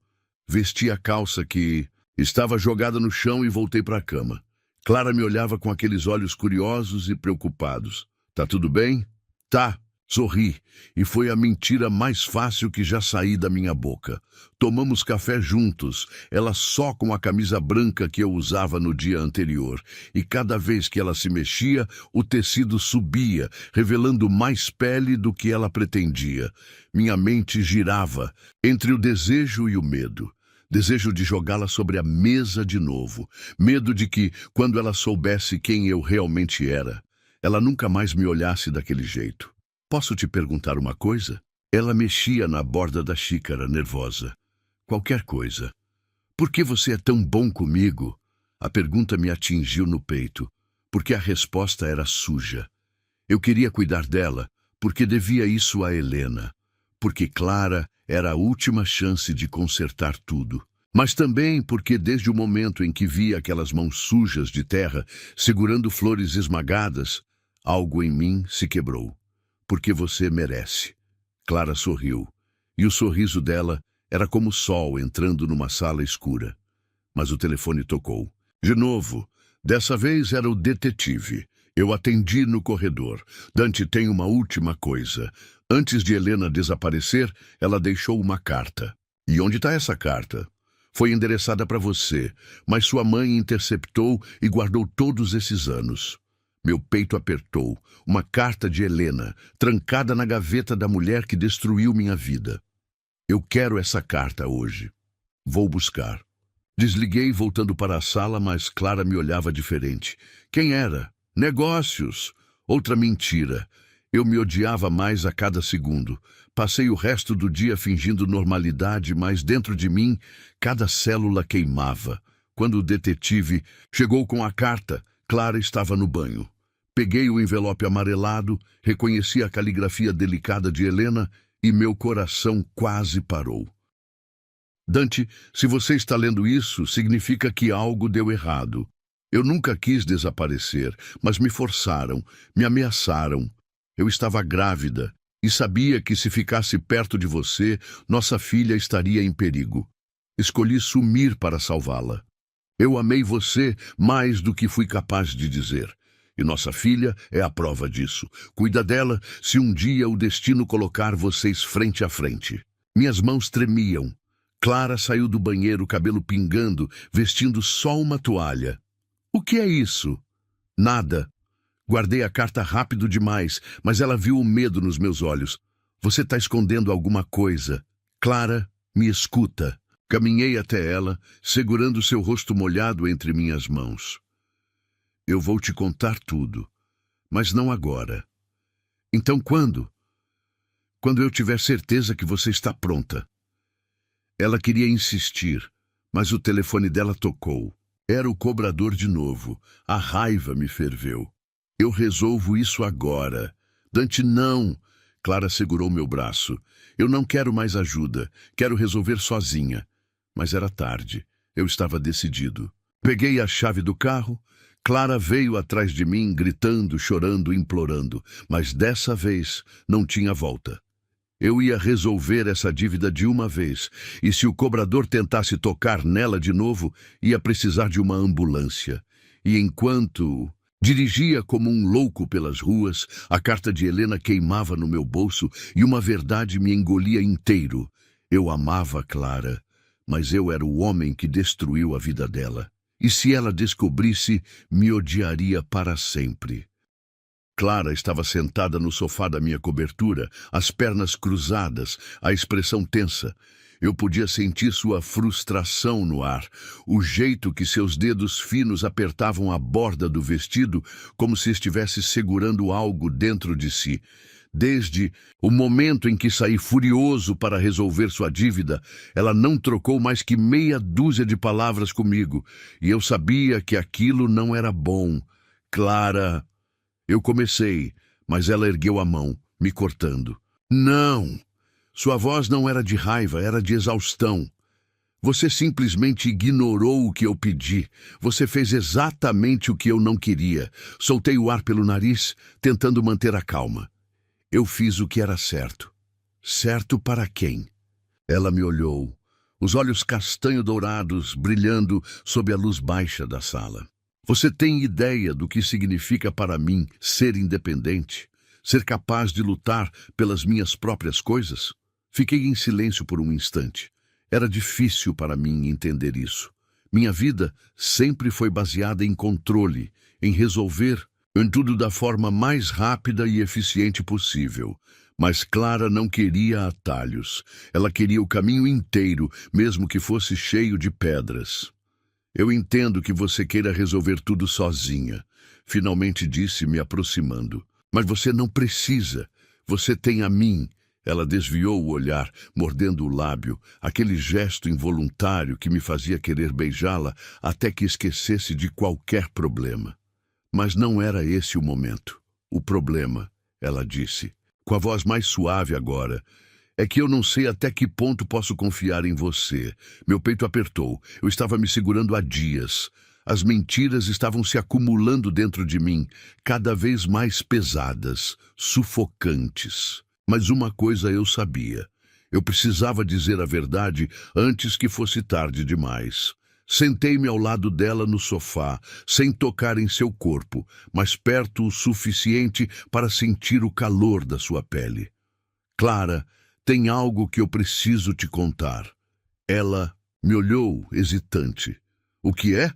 Vesti a calça que estava jogada no chão e voltei para a cama. Clara me olhava com aqueles olhos curiosos e preocupados. Tá tudo bem? Tá. Sorri, e foi a mentira mais fácil que já saí da minha boca. Tomamos café juntos, ela só com a camisa branca que eu usava no dia anterior, e cada vez que ela se mexia, o tecido subia, revelando mais pele do que ela pretendia. Minha mente girava entre o desejo e o medo. Desejo de jogá-la sobre a mesa de novo. Medo de que, quando ela soubesse quem eu realmente era, ela nunca mais me olhasse daquele jeito. Posso te perguntar uma coisa? Ela mexia na borda da xícara, nervosa. Qualquer coisa. Por que você é tão bom comigo? A pergunta me atingiu no peito, porque a resposta era suja. Eu queria cuidar dela, porque devia isso a Helena. Porque Clara era a última chance de consertar tudo. Mas também porque desde o momento em que vi aquelas mãos sujas de terra, segurando flores esmagadas, algo em mim se quebrou. Porque você merece. Clara sorriu, e o sorriso dela era como o sol entrando numa sala escura. Mas o telefone tocou. De novo, dessa vez era o detetive. Eu atendi no corredor. Dante, tem uma última coisa. Antes de Helena desaparecer, ela deixou uma carta. E onde está essa carta? Foi endereçada para você, mas sua mãe interceptou e guardou todos esses anos. Meu peito apertou. Uma carta de Helena, trancada na gaveta da mulher que destruiu minha vida. Eu quero essa carta hoje. Vou buscar. Desliguei, voltando para a sala, mas Clara me olhava diferente. Quem era? Negócios. Outra mentira. Eu me odiava mais a cada segundo. Passei o resto do dia fingindo normalidade, mas dentro de mim, cada célula queimava. Quando o detetive chegou com a carta, Clara estava no banho. Peguei o envelope amarelado, reconheci a caligrafia delicada de Helena e meu coração quase parou. Dante, se você está lendo isso, significa que algo deu errado. Eu nunca quis desaparecer, mas me forçaram, me ameaçaram. Eu estava grávida e sabia que se ficasse perto de você, nossa filha estaria em perigo. Escolhi sumir para salvá-la. Eu amei você mais do que fui capaz de dizer. E nossa filha é a prova disso. Cuida dela se um dia o destino colocar vocês frente a frente. Minhas mãos tremiam. Clara saiu do banheiro, cabelo pingando, vestindo só uma toalha. O que é isso? Nada. Guardei a carta rápido demais, mas ela viu o medo nos meus olhos. Você está escondendo alguma coisa. Clara, me escuta. Caminhei até ela, segurando seu rosto molhado entre minhas mãos. Eu vou te contar tudo, mas não agora. Então quando? Quando eu tiver certeza que você está pronta. Ela queria insistir, mas o telefone dela tocou. Era o cobrador de novo. A raiva me ferveu. Eu resolvo isso agora. Dante, não. Clara segurou meu braço. Eu não quero mais ajuda. Quero resolver sozinha. Mas era tarde. Eu estava decidido. Peguei a chave do carro. Clara veio atrás de mim, gritando, chorando, implorando. Mas dessa vez não tinha volta. Eu ia resolver essa dívida de uma vez, e se o cobrador tentasse tocar nela de novo, ia precisar de uma ambulância. E enquanto dirigia como um louco pelas ruas, a carta de Helena queimava no meu bolso e uma verdade me engolia inteiro. Eu amava Clara, mas eu era o homem que destruiu a vida dela. E se ela descobrisse, me odiaria para sempre. Clara estava sentada no sofá da minha cobertura, as pernas cruzadas, a expressão tensa. Eu podia sentir sua frustração no ar, o jeito que seus dedos finos apertavam a borda do vestido, como se estivesse segurando algo dentro de si. Desde o momento em que saí furioso para resolver sua dívida, ela não trocou mais que meia dúzia de palavras comigo, e eu sabia que aquilo não era bom. Clara... Eu comecei, mas ela ergueu a mão, me cortando. Não! Sua voz não era de raiva, era de exaustão. Você simplesmente ignorou o que eu pedi. Você fez exatamente o que eu não queria. Soltei o ar pelo nariz, tentando manter a calma. Eu fiz o que era certo. Certo para quem? Ela me olhou, os olhos castanho-dourados brilhando sob a luz baixa da sala. Você tem ideia do que significa para mim ser independente? Ser capaz de lutar pelas minhas próprias coisas? Fiquei em silêncio por um instante. Era difícil para mim entender isso. Minha vida sempre foi baseada em controle, em resolver em tudo da forma mais rápida e eficiente possível. Mas Clara não queria atalhos. Ela queria o caminho inteiro, mesmo que fosse cheio de pedras. Eu entendo que você queira resolver tudo sozinha, finalmente disse, me aproximando. Mas você não precisa. Você tem a mim. Ela desviou o olhar, mordendo o lábio, aquele gesto involuntário que me fazia querer beijá-la até que esquecesse de qualquer problema. Mas não era esse o momento. O problema, ela disse, com a voz mais suave agora, é que eu não sei até que ponto posso confiar em você. Meu peito apertou. Eu estava me segurando há dias. As mentiras estavam se acumulando dentro de mim, cada vez mais pesadas, sufocantes. Mas uma coisa eu sabia. Eu precisava dizer a verdade antes que fosse tarde demais. Sentei-me ao lado dela no sofá, sem tocar em seu corpo, mas perto o suficiente para sentir o calor da sua pele. Clara, tem algo que eu preciso te contar. Ela me olhou, hesitante. O que é?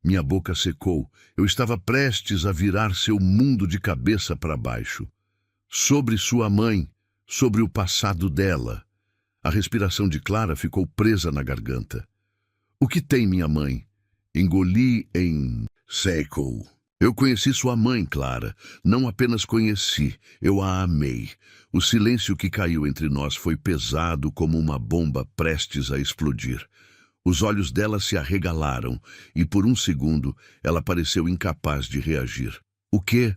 Minha boca secou. Eu estava prestes a virar seu mundo de cabeça para baixo. Sobre sua mãe, sobre o passado dela. A respiração de Clara ficou presa na garganta. O que tem minha mãe? Engoli em seco. Eu conheci sua mãe, Clara. Não apenas conheci, eu a amei. O silêncio que caiu entre nós foi pesado como uma bomba prestes a explodir. Os olhos dela se arregalaram e, por um segundo, ela pareceu incapaz de reagir. O quê?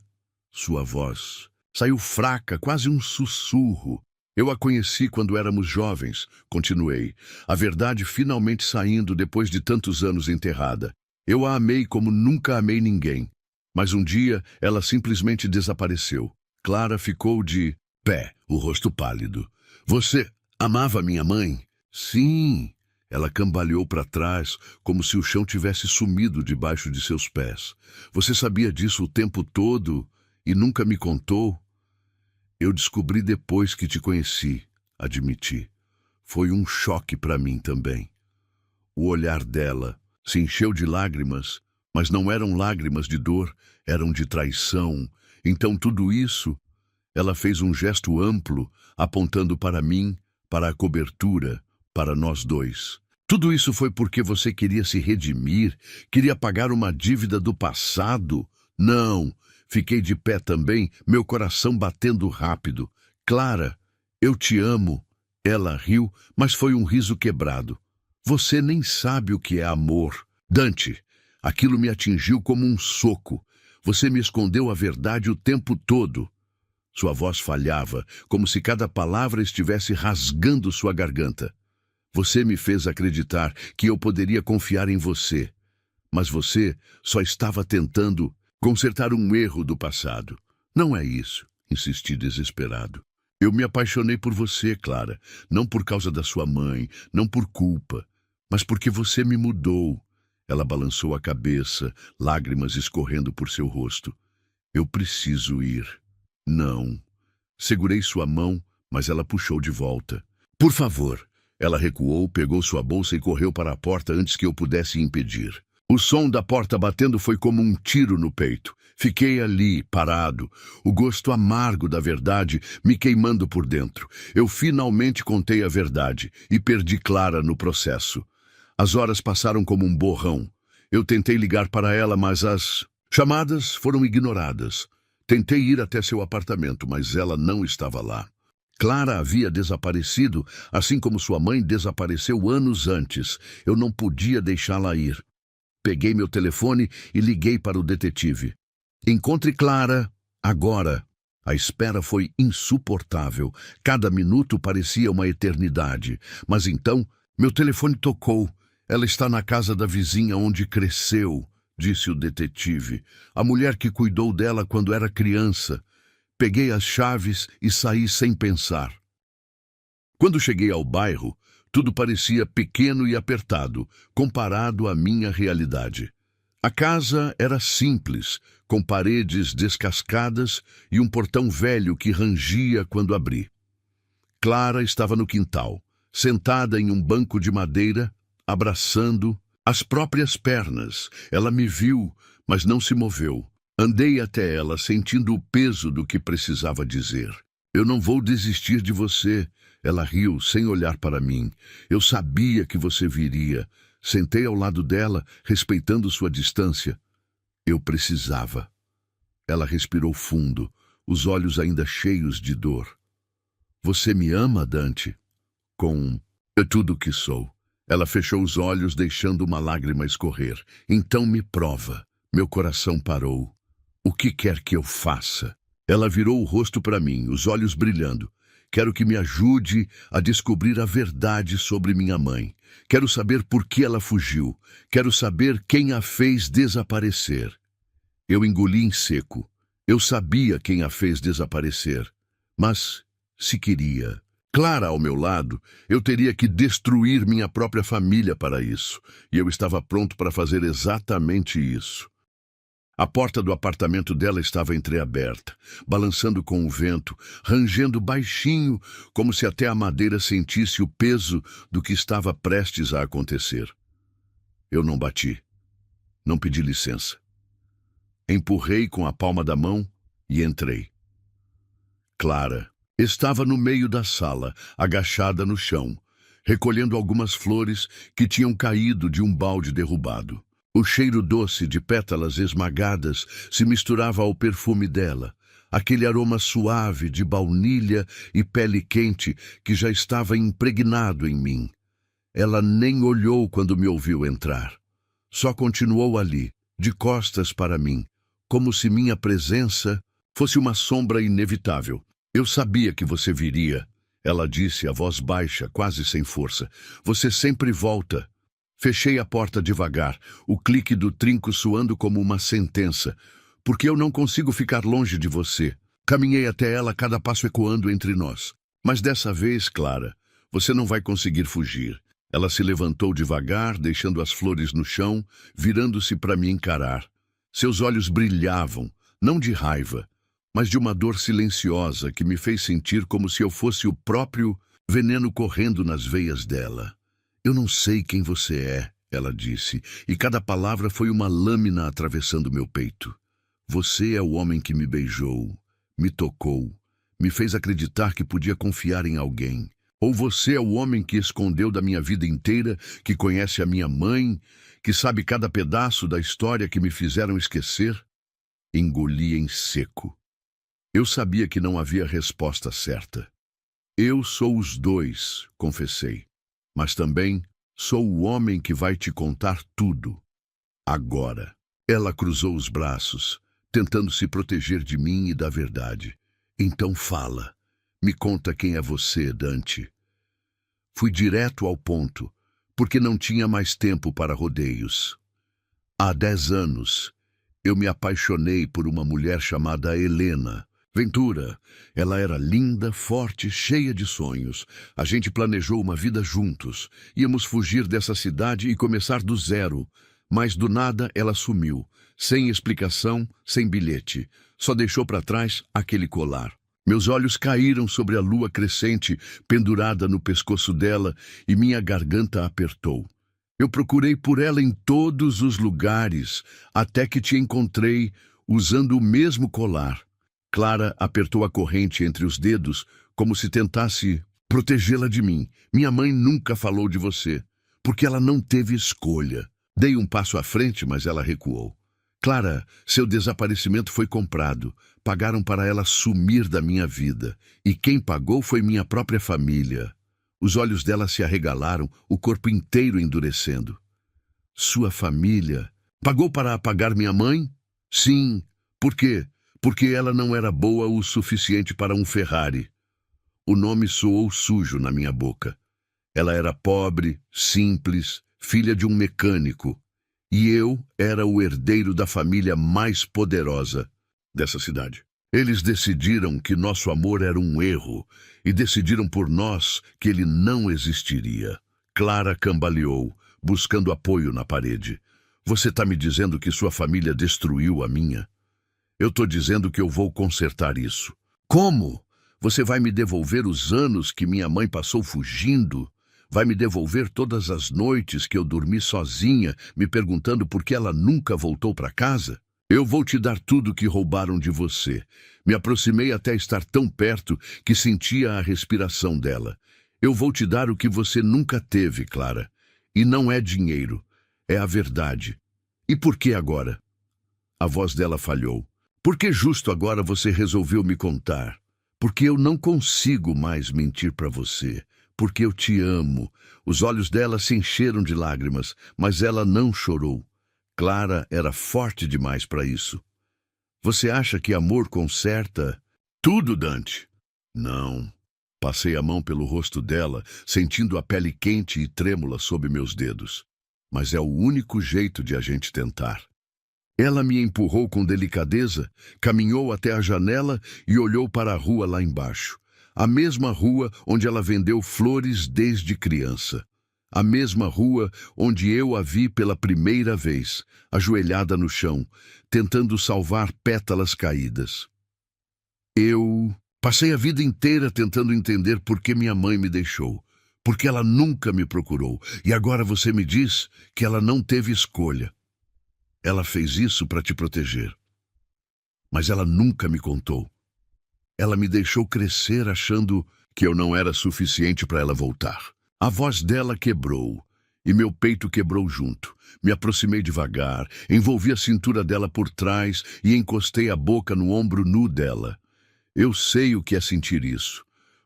Sua voz saiu fraca, quase um sussurro. Eu a conheci quando éramos jovens, continuei. A verdade finalmente saindo depois de tantos anos enterrada. Eu a amei como nunca amei ninguém. Mas um dia ela simplesmente desapareceu. Clara ficou de pé, o rosto pálido. Você amava minha mãe? Sim. Ela cambaleou para trás, como se o chão tivesse sumido debaixo de seus pés. Você sabia disso o tempo todo e nunca me contou? Eu descobri depois que te conheci, admiti. foi um choque para mim também. O olhar dela se encheu de lágrimas, mas não eram lágrimas de dor, eram de traição. Então tudo isso, ela fez um gesto amplo, apontando para mim, para a cobertura, para nós dois. Tudo isso foi porque você queria se redimir, queria pagar uma dívida do passado? Não. Fiquei de pé também, meu coração batendo rápido. Clara, eu te amo. Ela riu, mas foi um riso quebrado. Você nem sabe o que é amor. Dante, aquilo me atingiu como um soco. Você me escondeu a verdade o tempo todo. Sua voz falhava, como se cada palavra estivesse rasgando sua garganta. Você me fez acreditar que eu poderia confiar em você. Mas você só estava tentando consertar um erro do passado. Não é isso, insisti desesperado. Eu me apaixonei por você, Clara, não por causa da sua mãe, não por culpa, mas porque você me mudou. Ela balançou a cabeça, lágrimas escorrendo por seu rosto. Eu preciso ir. Não. Segurei sua mão, mas ela puxou de volta. Por favor. Ela recuou, pegou sua bolsa e correu para a porta antes que eu pudesse impedir. O som da porta batendo foi como um tiro no peito. Fiquei ali, parado, o gosto amargo da verdade me queimando por dentro. Eu finalmente contei a verdade e perdi Clara no processo. As horas passaram como um borrão. Eu tentei ligar para ela, mas as chamadas foram ignoradas. Tentei ir até seu apartamento, mas ela não estava lá. Clara havia desaparecido, assim como sua mãe desapareceu anos antes. Eu não podia deixá-la ir. Peguei meu telefone e liguei para o detetive. Encontre Clara, agora. A espera foi insuportável. Cada minuto parecia uma eternidade. Mas então, meu telefone tocou. Ela está na casa da vizinha onde cresceu, disse o detetive. A mulher que cuidou dela quando era criança. Peguei as chaves e saí sem pensar. Quando cheguei ao bairro, tudo parecia pequeno e apertado, comparado à minha realidade. A casa era simples, com paredes descascadas e um portão velho que rangia quando abri. Clara estava no quintal, sentada em um banco de madeira, abraçando as próprias pernas. Ela me viu, mas não se moveu. Andei até ela, sentindo o peso do que precisava dizer. Eu não vou desistir de você. Ela riu, sem olhar para mim. Eu sabia que você viria. Sentei ao lado dela, respeitando sua distância. Eu precisava. Ela respirou fundo, os olhos ainda cheios de dor. Você me ama, Dante? É tudo o que sou. Ela fechou os olhos, deixando uma lágrima escorrer. Então me prova. Meu coração parou. O que quer que eu faça? Ela virou o rosto para mim, os olhos brilhando. Quero que me ajude a descobrir a verdade sobre minha mãe. Quero saber por que ela fugiu. Quero saber quem a fez desaparecer. Eu engoli em seco. Eu sabia quem a fez desaparecer. Mas, se queria Clara ao meu lado, eu teria que destruir minha própria família para isso. E eu estava pronto para fazer exatamente isso. A porta do apartamento dela estava entreaberta, balançando com o vento, rangendo baixinho, como se até a madeira sentisse o peso do que estava prestes a acontecer. Eu não bati. Não pedi licença. Empurrei com a palma da mão e entrei. Clara estava no meio da sala, agachada no chão, recolhendo algumas flores que tinham caído de um balde derrubado. O cheiro doce de pétalas esmagadas se misturava ao perfume dela, aquele aroma suave de baunilha e pele quente que já estava impregnado em mim. Ela nem olhou quando me ouviu entrar. Só continuou ali, de costas para mim, como se minha presença fosse uma sombra inevitável. Eu sabia que você viria, ela disse, a voz baixa, quase sem força. Você sempre volta. Fechei a porta devagar, o clique do trinco soando como uma sentença, porque eu não consigo ficar longe de você. Caminhei até ela, cada passo ecoando entre nós. Mas dessa vez, Clara, você não vai conseguir fugir. Ela se levantou devagar, deixando as flores no chão, virando-se para me encarar. Seus olhos brilhavam, não de raiva, mas de uma dor silenciosa que me fez sentir como se eu fosse o próprio veneno correndo nas veias dela. Eu não sei quem você é, ela disse, e cada palavra foi uma lâmina atravessando meu peito. Você é o homem que me beijou, me tocou, me fez acreditar que podia confiar em alguém. Ou você é o homem que escondeu da minha vida inteira, que conhece a minha mãe, que sabe cada pedaço da história que me fizeram esquecer? Engoli em seco. Eu sabia que não havia resposta certa. Eu sou os dois, confessei. Mas também sou o homem que vai te contar tudo. Agora. Ela cruzou os braços, tentando se proteger de mim e da verdade. Então fala. Me conta quem é você, Dante. Fui direto ao ponto, porque não tinha mais tempo para rodeios. Há 10 anos, eu me apaixonei por uma mulher chamada Helena. Ventura. Ela era linda, forte, cheia de sonhos. A gente planejou uma vida juntos. Íamos fugir dessa cidade e começar do zero. Mas do nada ela sumiu, sem explicação, sem bilhete. Só deixou para trás aquele colar. Meus olhos caíram sobre a lua crescente, pendurada no pescoço dela, e minha garganta apertou. Eu procurei por ela em todos os lugares, até que te encontrei usando o mesmo colar. Clara apertou a corrente entre os dedos, como se tentasse protegê-la de mim. Minha mãe nunca falou de você, porque ela não teve escolha. Dei um passo à frente, mas ela recuou. Clara, seu desaparecimento foi comprado. Pagaram para ela sumir da minha vida. E quem pagou foi minha própria família. Os olhos dela se arregalaram, o corpo inteiro endurecendo. Sua família? Pagou para apagar minha mãe? Sim. Por quê? Porque ela não era boa o suficiente para um Ferrari. O nome soou sujo na minha boca. Ela era pobre, simples, filha de um mecânico. E eu era o herdeiro da família mais poderosa dessa cidade. Eles decidiram que nosso amor era um erro e decidiram por nós que ele não existiria. Clara cambaleou, buscando apoio na parede. Você está me dizendo que sua família destruiu a minha? Eu estou dizendo que eu vou consertar isso. Como? Você vai me devolver os anos que minha mãe passou fugindo? Vai me devolver todas as noites que eu dormi sozinha, me perguntando por que ela nunca voltou para casa? Eu vou te dar tudo que roubaram de você. Me aproximei até estar tão perto que sentia a respiração dela. Eu vou te dar o que você nunca teve, Clara. E não é dinheiro, é a verdade. E por que agora? A voz dela falhou. Por que justo agora você resolveu me contar? Porque eu não consigo mais mentir para você. Porque eu te amo. Os olhos dela se encheram de lágrimas, mas ela não chorou. Clara era forte demais para isso. Você acha que amor conserta tudo, Dante? Não. Passei a mão pelo rosto dela, sentindo a pele quente e trêmula sob meus dedos. Mas é o único jeito de a gente tentar. Ela me empurrou com delicadeza, caminhou até a janela e olhou para a rua lá embaixo. A mesma rua onde ela vendeu flores desde criança. A mesma rua onde eu a vi pela primeira vez, ajoelhada no chão, tentando salvar pétalas caídas. Eu passei a vida inteira tentando entender por que minha mãe me deixou, porque ela nunca me procurou, e agora você me diz que ela não teve escolha. Ela fez isso para te proteger. Mas ela nunca me contou. Ela me deixou crescer achando que eu não era suficiente para ela voltar. A voz dela quebrou, e meu peito quebrou junto. Me aproximei devagar, envolvi a cintura dela por trás e encostei a boca no ombro nu dela. Eu sei o que é sentir isso,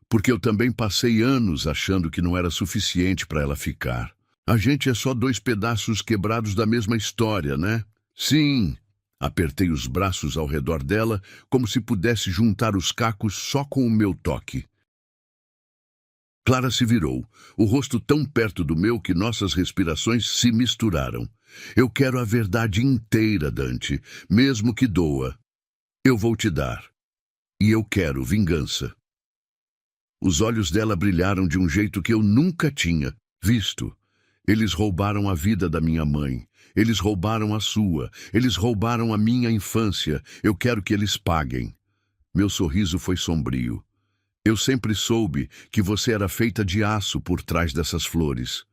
porque eu também passei anos achando que não era suficiente para ela ficar. A gente é só 2 pedaços quebrados da mesma história, né? Sim. Apertei os braços ao redor dela, como se pudesse juntar os cacos só com o meu toque. Clara se virou, o rosto tão perto do meu que nossas respirações se misturaram. Eu quero a verdade inteira, Dante, mesmo que doa. Eu vou te dar. E eu quero vingança. Os olhos dela brilharam de um jeito que eu nunca tinha visto. Eles roubaram a vida da minha mãe. Eles roubaram a sua. Eles roubaram a minha infância. Eu quero que eles paguem. Meu sorriso foi sombrio. Eu sempre soube que você era feita de aço por trás dessas flores.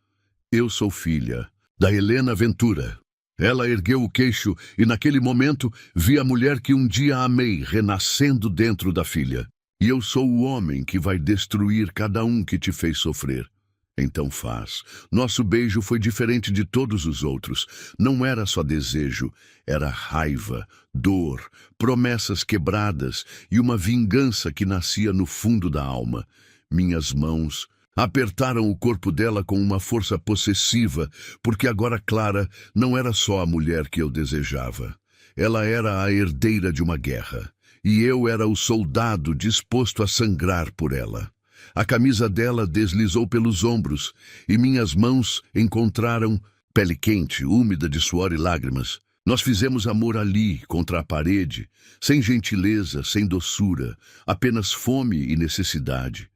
Eu sou filha da Helena Ventura. Ela ergueu o queixo e naquele momento vi a mulher que um dia amei renascendo dentro da filha. E eu sou o homem que vai destruir cada um que te fez sofrer. Então faz. Nosso beijo foi diferente de todos os outros. Não era só desejo, era raiva, dor, promessas quebradas e uma vingança que nascia no fundo da alma. Minhas mãos apertaram o corpo dela com uma força possessiva, porque agora Clara não era só a mulher que eu desejava. Ela era a herdeira de uma guerra, e eu era o soldado disposto a sangrar por ela. A camisa dela deslizou pelos ombros, e minhas mãos encontraram pele quente, úmida de suor e lágrimas. Nós fizemos amor ali, contra a parede, sem gentileza, sem doçura, apenas fome e necessidade.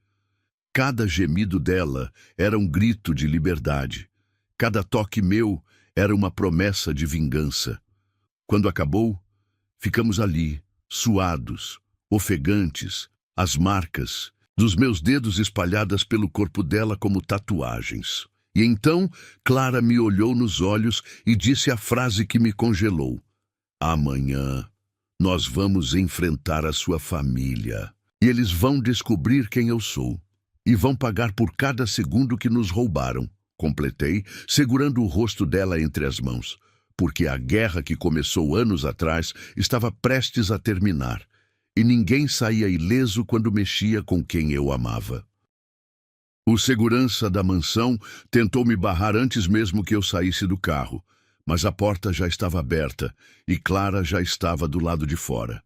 Cada gemido dela era um grito de liberdade. Cada toque meu era uma promessa de vingança. Quando acabou, ficamos ali, suados, ofegantes, as marcas dos meus dedos espalhadas pelo corpo dela como tatuagens. E então Clara me olhou nos olhos e disse a frase que me congelou. Amanhã nós vamos enfrentar a sua família. E eles vão descobrir quem eu sou. E vão pagar por cada segundo que nos roubaram, completei, segurando o rosto dela entre as mãos, porque a guerra que começou anos atrás estava prestes a terminar, e ninguém saía ileso quando mexia com quem eu amava. O segurança da mansão tentou me barrar antes mesmo que eu saísse do carro, mas a porta já estava aberta e Clara já estava do lado de fora.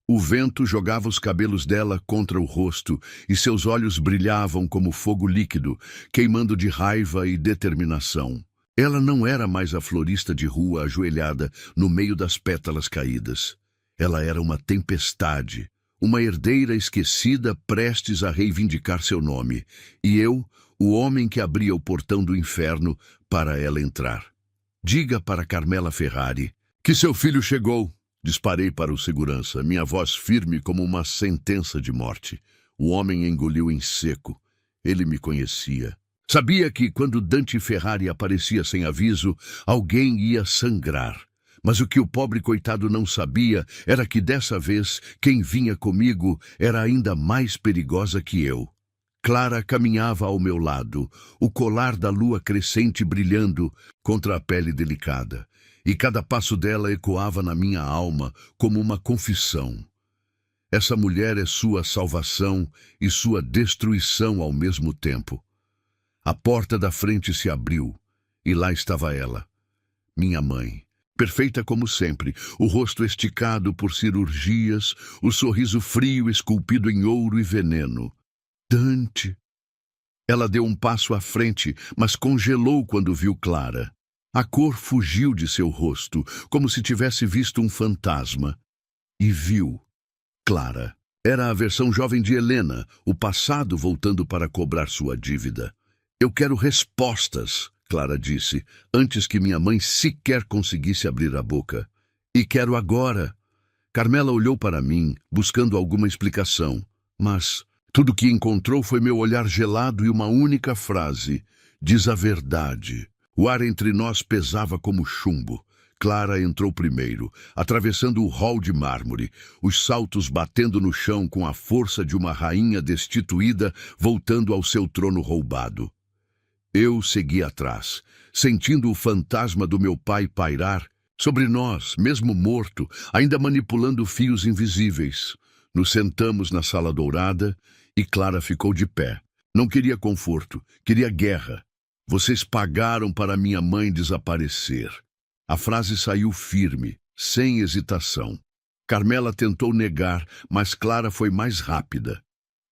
O vento jogava os cabelos dela contra o rosto e seus olhos brilhavam como fogo líquido, queimando de raiva e determinação. Ela não era mais a florista de rua ajoelhada no meio das pétalas caídas. Ela era uma tempestade, uma herdeira esquecida prestes a reivindicar seu nome. E eu, o homem que abria o portão do inferno para ela entrar. Diga para Carmela Ferrari que seu filho chegou. Disparei para o segurança, minha voz firme como uma sentença de morte. O homem engoliu em seco. Ele me conhecia. Sabia que, quando Dante Ferrari aparecia sem aviso, alguém ia sangrar. Mas o que o pobre coitado não sabia era que, dessa vez, quem vinha comigo era ainda mais perigosa que eu. Clara caminhava ao meu lado, o colar da lua crescente brilhando contra a pele delicada. E cada passo dela ecoava na minha alma como uma confissão. Essa mulher é sua salvação e sua destruição ao mesmo tempo. A porta da frente se abriu, e lá estava ela, minha mãe, perfeita como sempre, o rosto esticado por cirurgias, o sorriso frio esculpido em ouro e veneno. Dante! Ela deu um passo à frente, mas congelou quando viu Clara. A cor fugiu de seu rosto, como se tivesse visto um fantasma. E viu. Clara. Era a versão jovem de Helena, o passado voltando para cobrar sua dívida. Eu quero respostas, Clara disse, antes que minha mãe sequer conseguisse abrir a boca. E quero agora. Carmela olhou para mim, buscando alguma explicação. Mas tudo que encontrou foi meu olhar gelado e uma única frase. Diz a verdade. O ar entre nós pesava como chumbo. Clara entrou primeiro, atravessando o hall de mármore, os saltos batendo no chão com a força de uma rainha destituída voltando ao seu trono roubado. Eu segui atrás, sentindo o fantasma do meu pai pairar sobre nós, mesmo morto, ainda manipulando fios invisíveis. Nos sentamos na sala dourada e Clara ficou de pé. Não queria conforto, queria guerra. Vocês pagaram para minha mãe desaparecer. A frase saiu firme, sem hesitação. Carmela tentou negar, mas Clara foi mais rápida.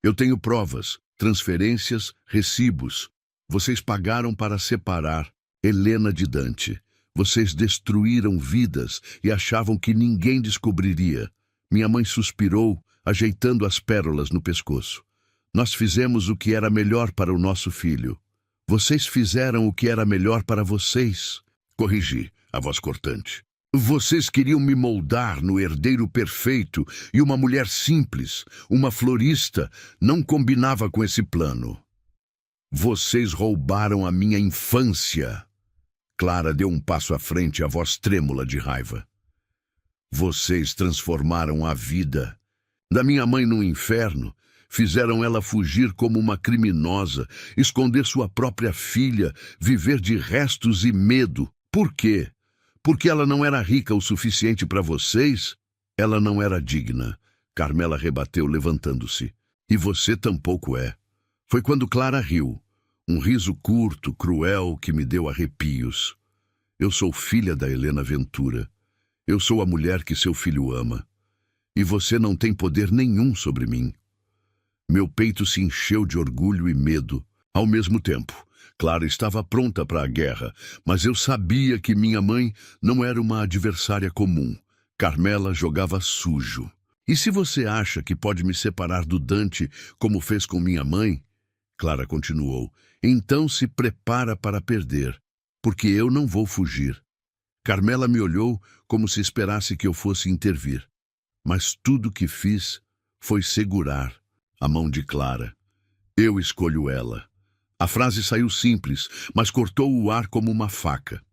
Eu tenho provas, transferências, recibos. Vocês pagaram para separar Helena de Dante. Vocês destruíram vidas e achavam que ninguém descobriria. Minha mãe suspirou, ajeitando as pérolas no pescoço. Nós fizemos o que era melhor para o nosso filho. Vocês fizeram o que era melhor para vocês. Corrigi, a voz cortante. Vocês queriam me moldar no herdeiro perfeito e uma mulher simples, uma florista, não combinava com esse plano. Vocês roubaram a minha infância. Clara deu um passo à frente, a voz trêmula de raiva. Vocês transformaram a vida da minha mãe num inferno, fizeram ela fugir como uma criminosa, esconder sua própria filha, viver de restos e medo. Por quê? Porque ela não era rica o suficiente para vocês? Ela não era digna, Carmela rebateu, levantando-se. E você tampouco é. Foi quando Clara riu. Um riso curto, cruel, que me deu arrepios. Eu sou filha da Helena Ventura. Eu sou a mulher que seu filho ama. E você não tem poder nenhum sobre mim. Meu peito se encheu de orgulho e medo. Ao mesmo tempo, Clara estava pronta para a guerra, mas eu sabia que minha mãe não era uma adversária comum. Carmela jogava sujo. E se você acha que pode me separar do Dante, como fez com minha mãe, Clara continuou, então se prepara para perder, porque eu não vou fugir. Carmela me olhou como se esperasse que eu fosse intervir. Mas tudo que fiz foi segurar a mão de Clara. Eu escolho ela. A frase saiu simples, mas cortou o ar como uma faca.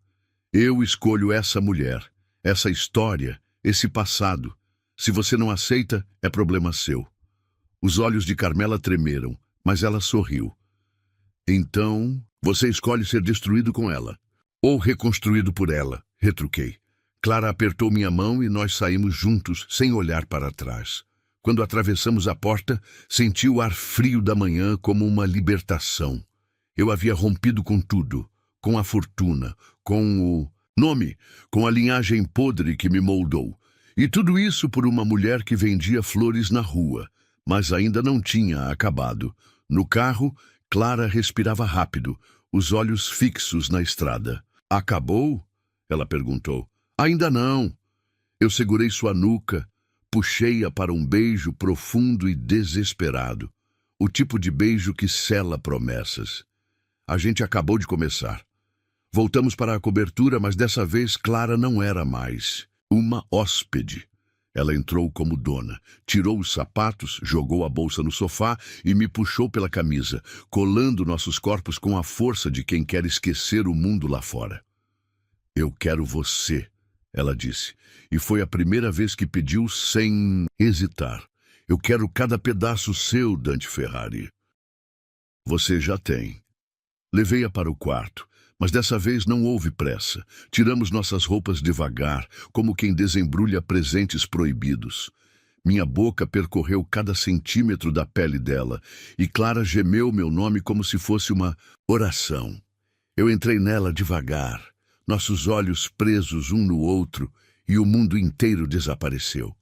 Eu escolho essa mulher, essa história, esse passado. Se você não aceita, é problema seu. Os olhos de Carmela tremeram, mas ela sorriu. Então, você escolhe ser destruído com ela, ou reconstruído por ela, retruquei. Clara apertou minha mão e nós saímos juntos, sem olhar para trás. Quando atravessamos a porta, senti o ar frio da manhã como uma libertação. Eu havia rompido com tudo, com a fortuna, com o nome, com a linhagem podre que me moldou. E tudo isso por uma mulher que vendia flores na rua, mas ainda não tinha acabado. No carro, Clara respirava rápido, os olhos fixos na estrada. Acabou? Ela perguntou. Ainda não. Eu segurei sua nuca, puxei-a para um beijo profundo e desesperado. O tipo de beijo que sela promessas. A gente acabou de começar. Voltamos para a cobertura, mas dessa vez Clara não era mais uma hóspede. Ela entrou como dona, tirou os sapatos, jogou a bolsa no sofá e me puxou pela camisa, colando nossos corpos com a força de quem quer esquecer o mundo lá fora. Eu quero você, ela disse, e foi a primeira vez que pediu sem hesitar. Eu quero cada pedaço seu, Dante Ferrari. Você já tem. Levei-a para o quarto, mas dessa vez não houve pressa. Tiramos nossas roupas devagar, como quem desembrulha presentes proibidos. Minha boca percorreu cada centímetro da pele dela, e Clara gemeu meu nome como se fosse uma oração. Eu entrei nela devagar, nossos olhos presos um no outro, e o mundo inteiro desapareceu.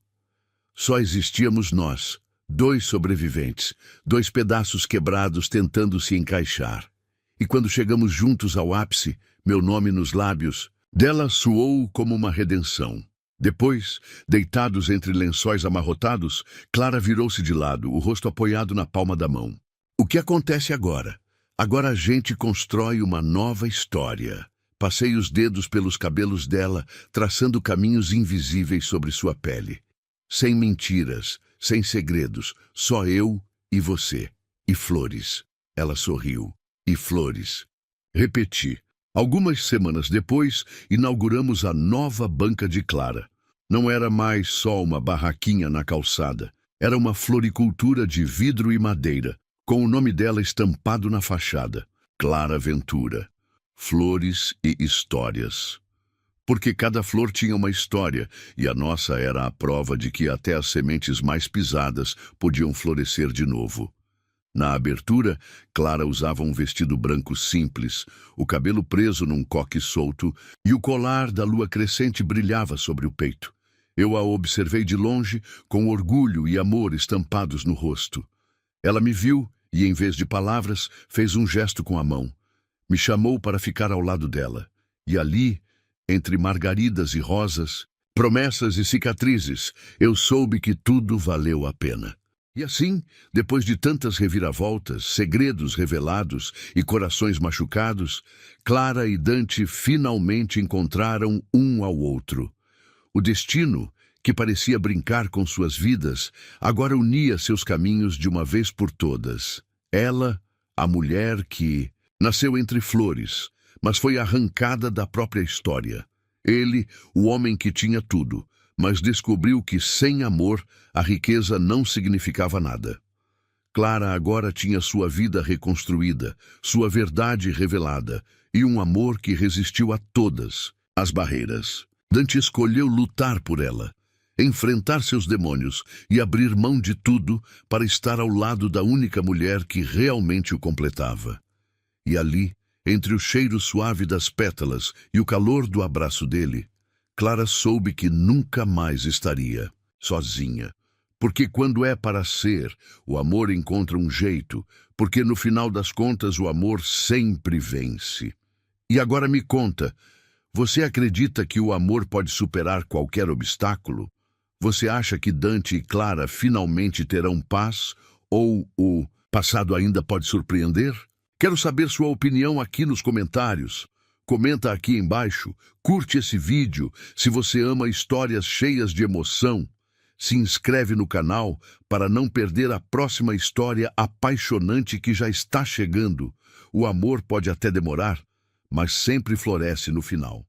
Só existíamos nós, dois sobreviventes, dois pedaços quebrados tentando se encaixar. E quando chegamos juntos ao ápice, meu nome nos lábios, dela soou como uma redenção. Depois, deitados entre lençóis amarrotados, Clara virou-se de lado, o rosto apoiado na palma da mão. O que acontece agora? Agora a gente constrói uma nova história. Passei os dedos pelos cabelos dela, traçando caminhos invisíveis sobre sua pele. Sem mentiras, sem segredos, só eu e você. E flores. Ela sorriu. E flores. Repeti. Algumas semanas depois, inauguramos a nova banca de Clara. Não era mais só uma barraquinha na calçada. Era uma floricultura de vidro e madeira, com o nome dela estampado na fachada. Clara Ventura. Flores e histórias. Porque cada flor tinha uma história, e a nossa era a prova de que até as sementes mais pisadas podiam florescer de novo. Na abertura, Clara usava um vestido branco simples, o cabelo preso num coque solto e o colar da lua crescente brilhava sobre o peito. Eu a observei de longe, com orgulho e amor estampados no rosto. Ela me viu e, em vez de palavras, fez um gesto com a mão. Me chamou para ficar ao lado dela. E ali, entre margaridas e rosas, promessas e cicatrizes, eu soube que tudo valeu a pena. E assim, depois de tantas reviravoltas, segredos revelados e corações machucados, Clara e Dante finalmente encontraram um ao outro. O destino, que parecia brincar com suas vidas, agora unia seus caminhos de uma vez por todas. Ela, a mulher que nasceu entre flores, mas foi arrancada da própria história. Ele, o homem que tinha tudo, mas descobriu que sem amor a riqueza não significava nada. Clara agora tinha sua vida reconstruída, sua verdade revelada e um amor que resistiu a todas as barreiras. Dante escolheu lutar por ela, enfrentar seus demônios e abrir mão de tudo para estar ao lado da única mulher que realmente o completava. E ali, entre o cheiro suave das pétalas e o calor do abraço dele, Clara soube que nunca mais estaria sozinha. Porque quando é para ser, o amor encontra um jeito, porque no final das contas o amor sempre vence. E agora me conta, você acredita que o amor pode superar qualquer obstáculo? Você acha que Dante e Clara finalmente terão paz? Ou o passado ainda pode surpreender? Quero saber sua opinião aqui nos comentários. Comenta aqui embaixo, curte esse vídeo se você ama histórias cheias de emoção. Se inscreve no canal para não perder a próxima história apaixonante que já está chegando. O amor pode até demorar, mas sempre floresce no final.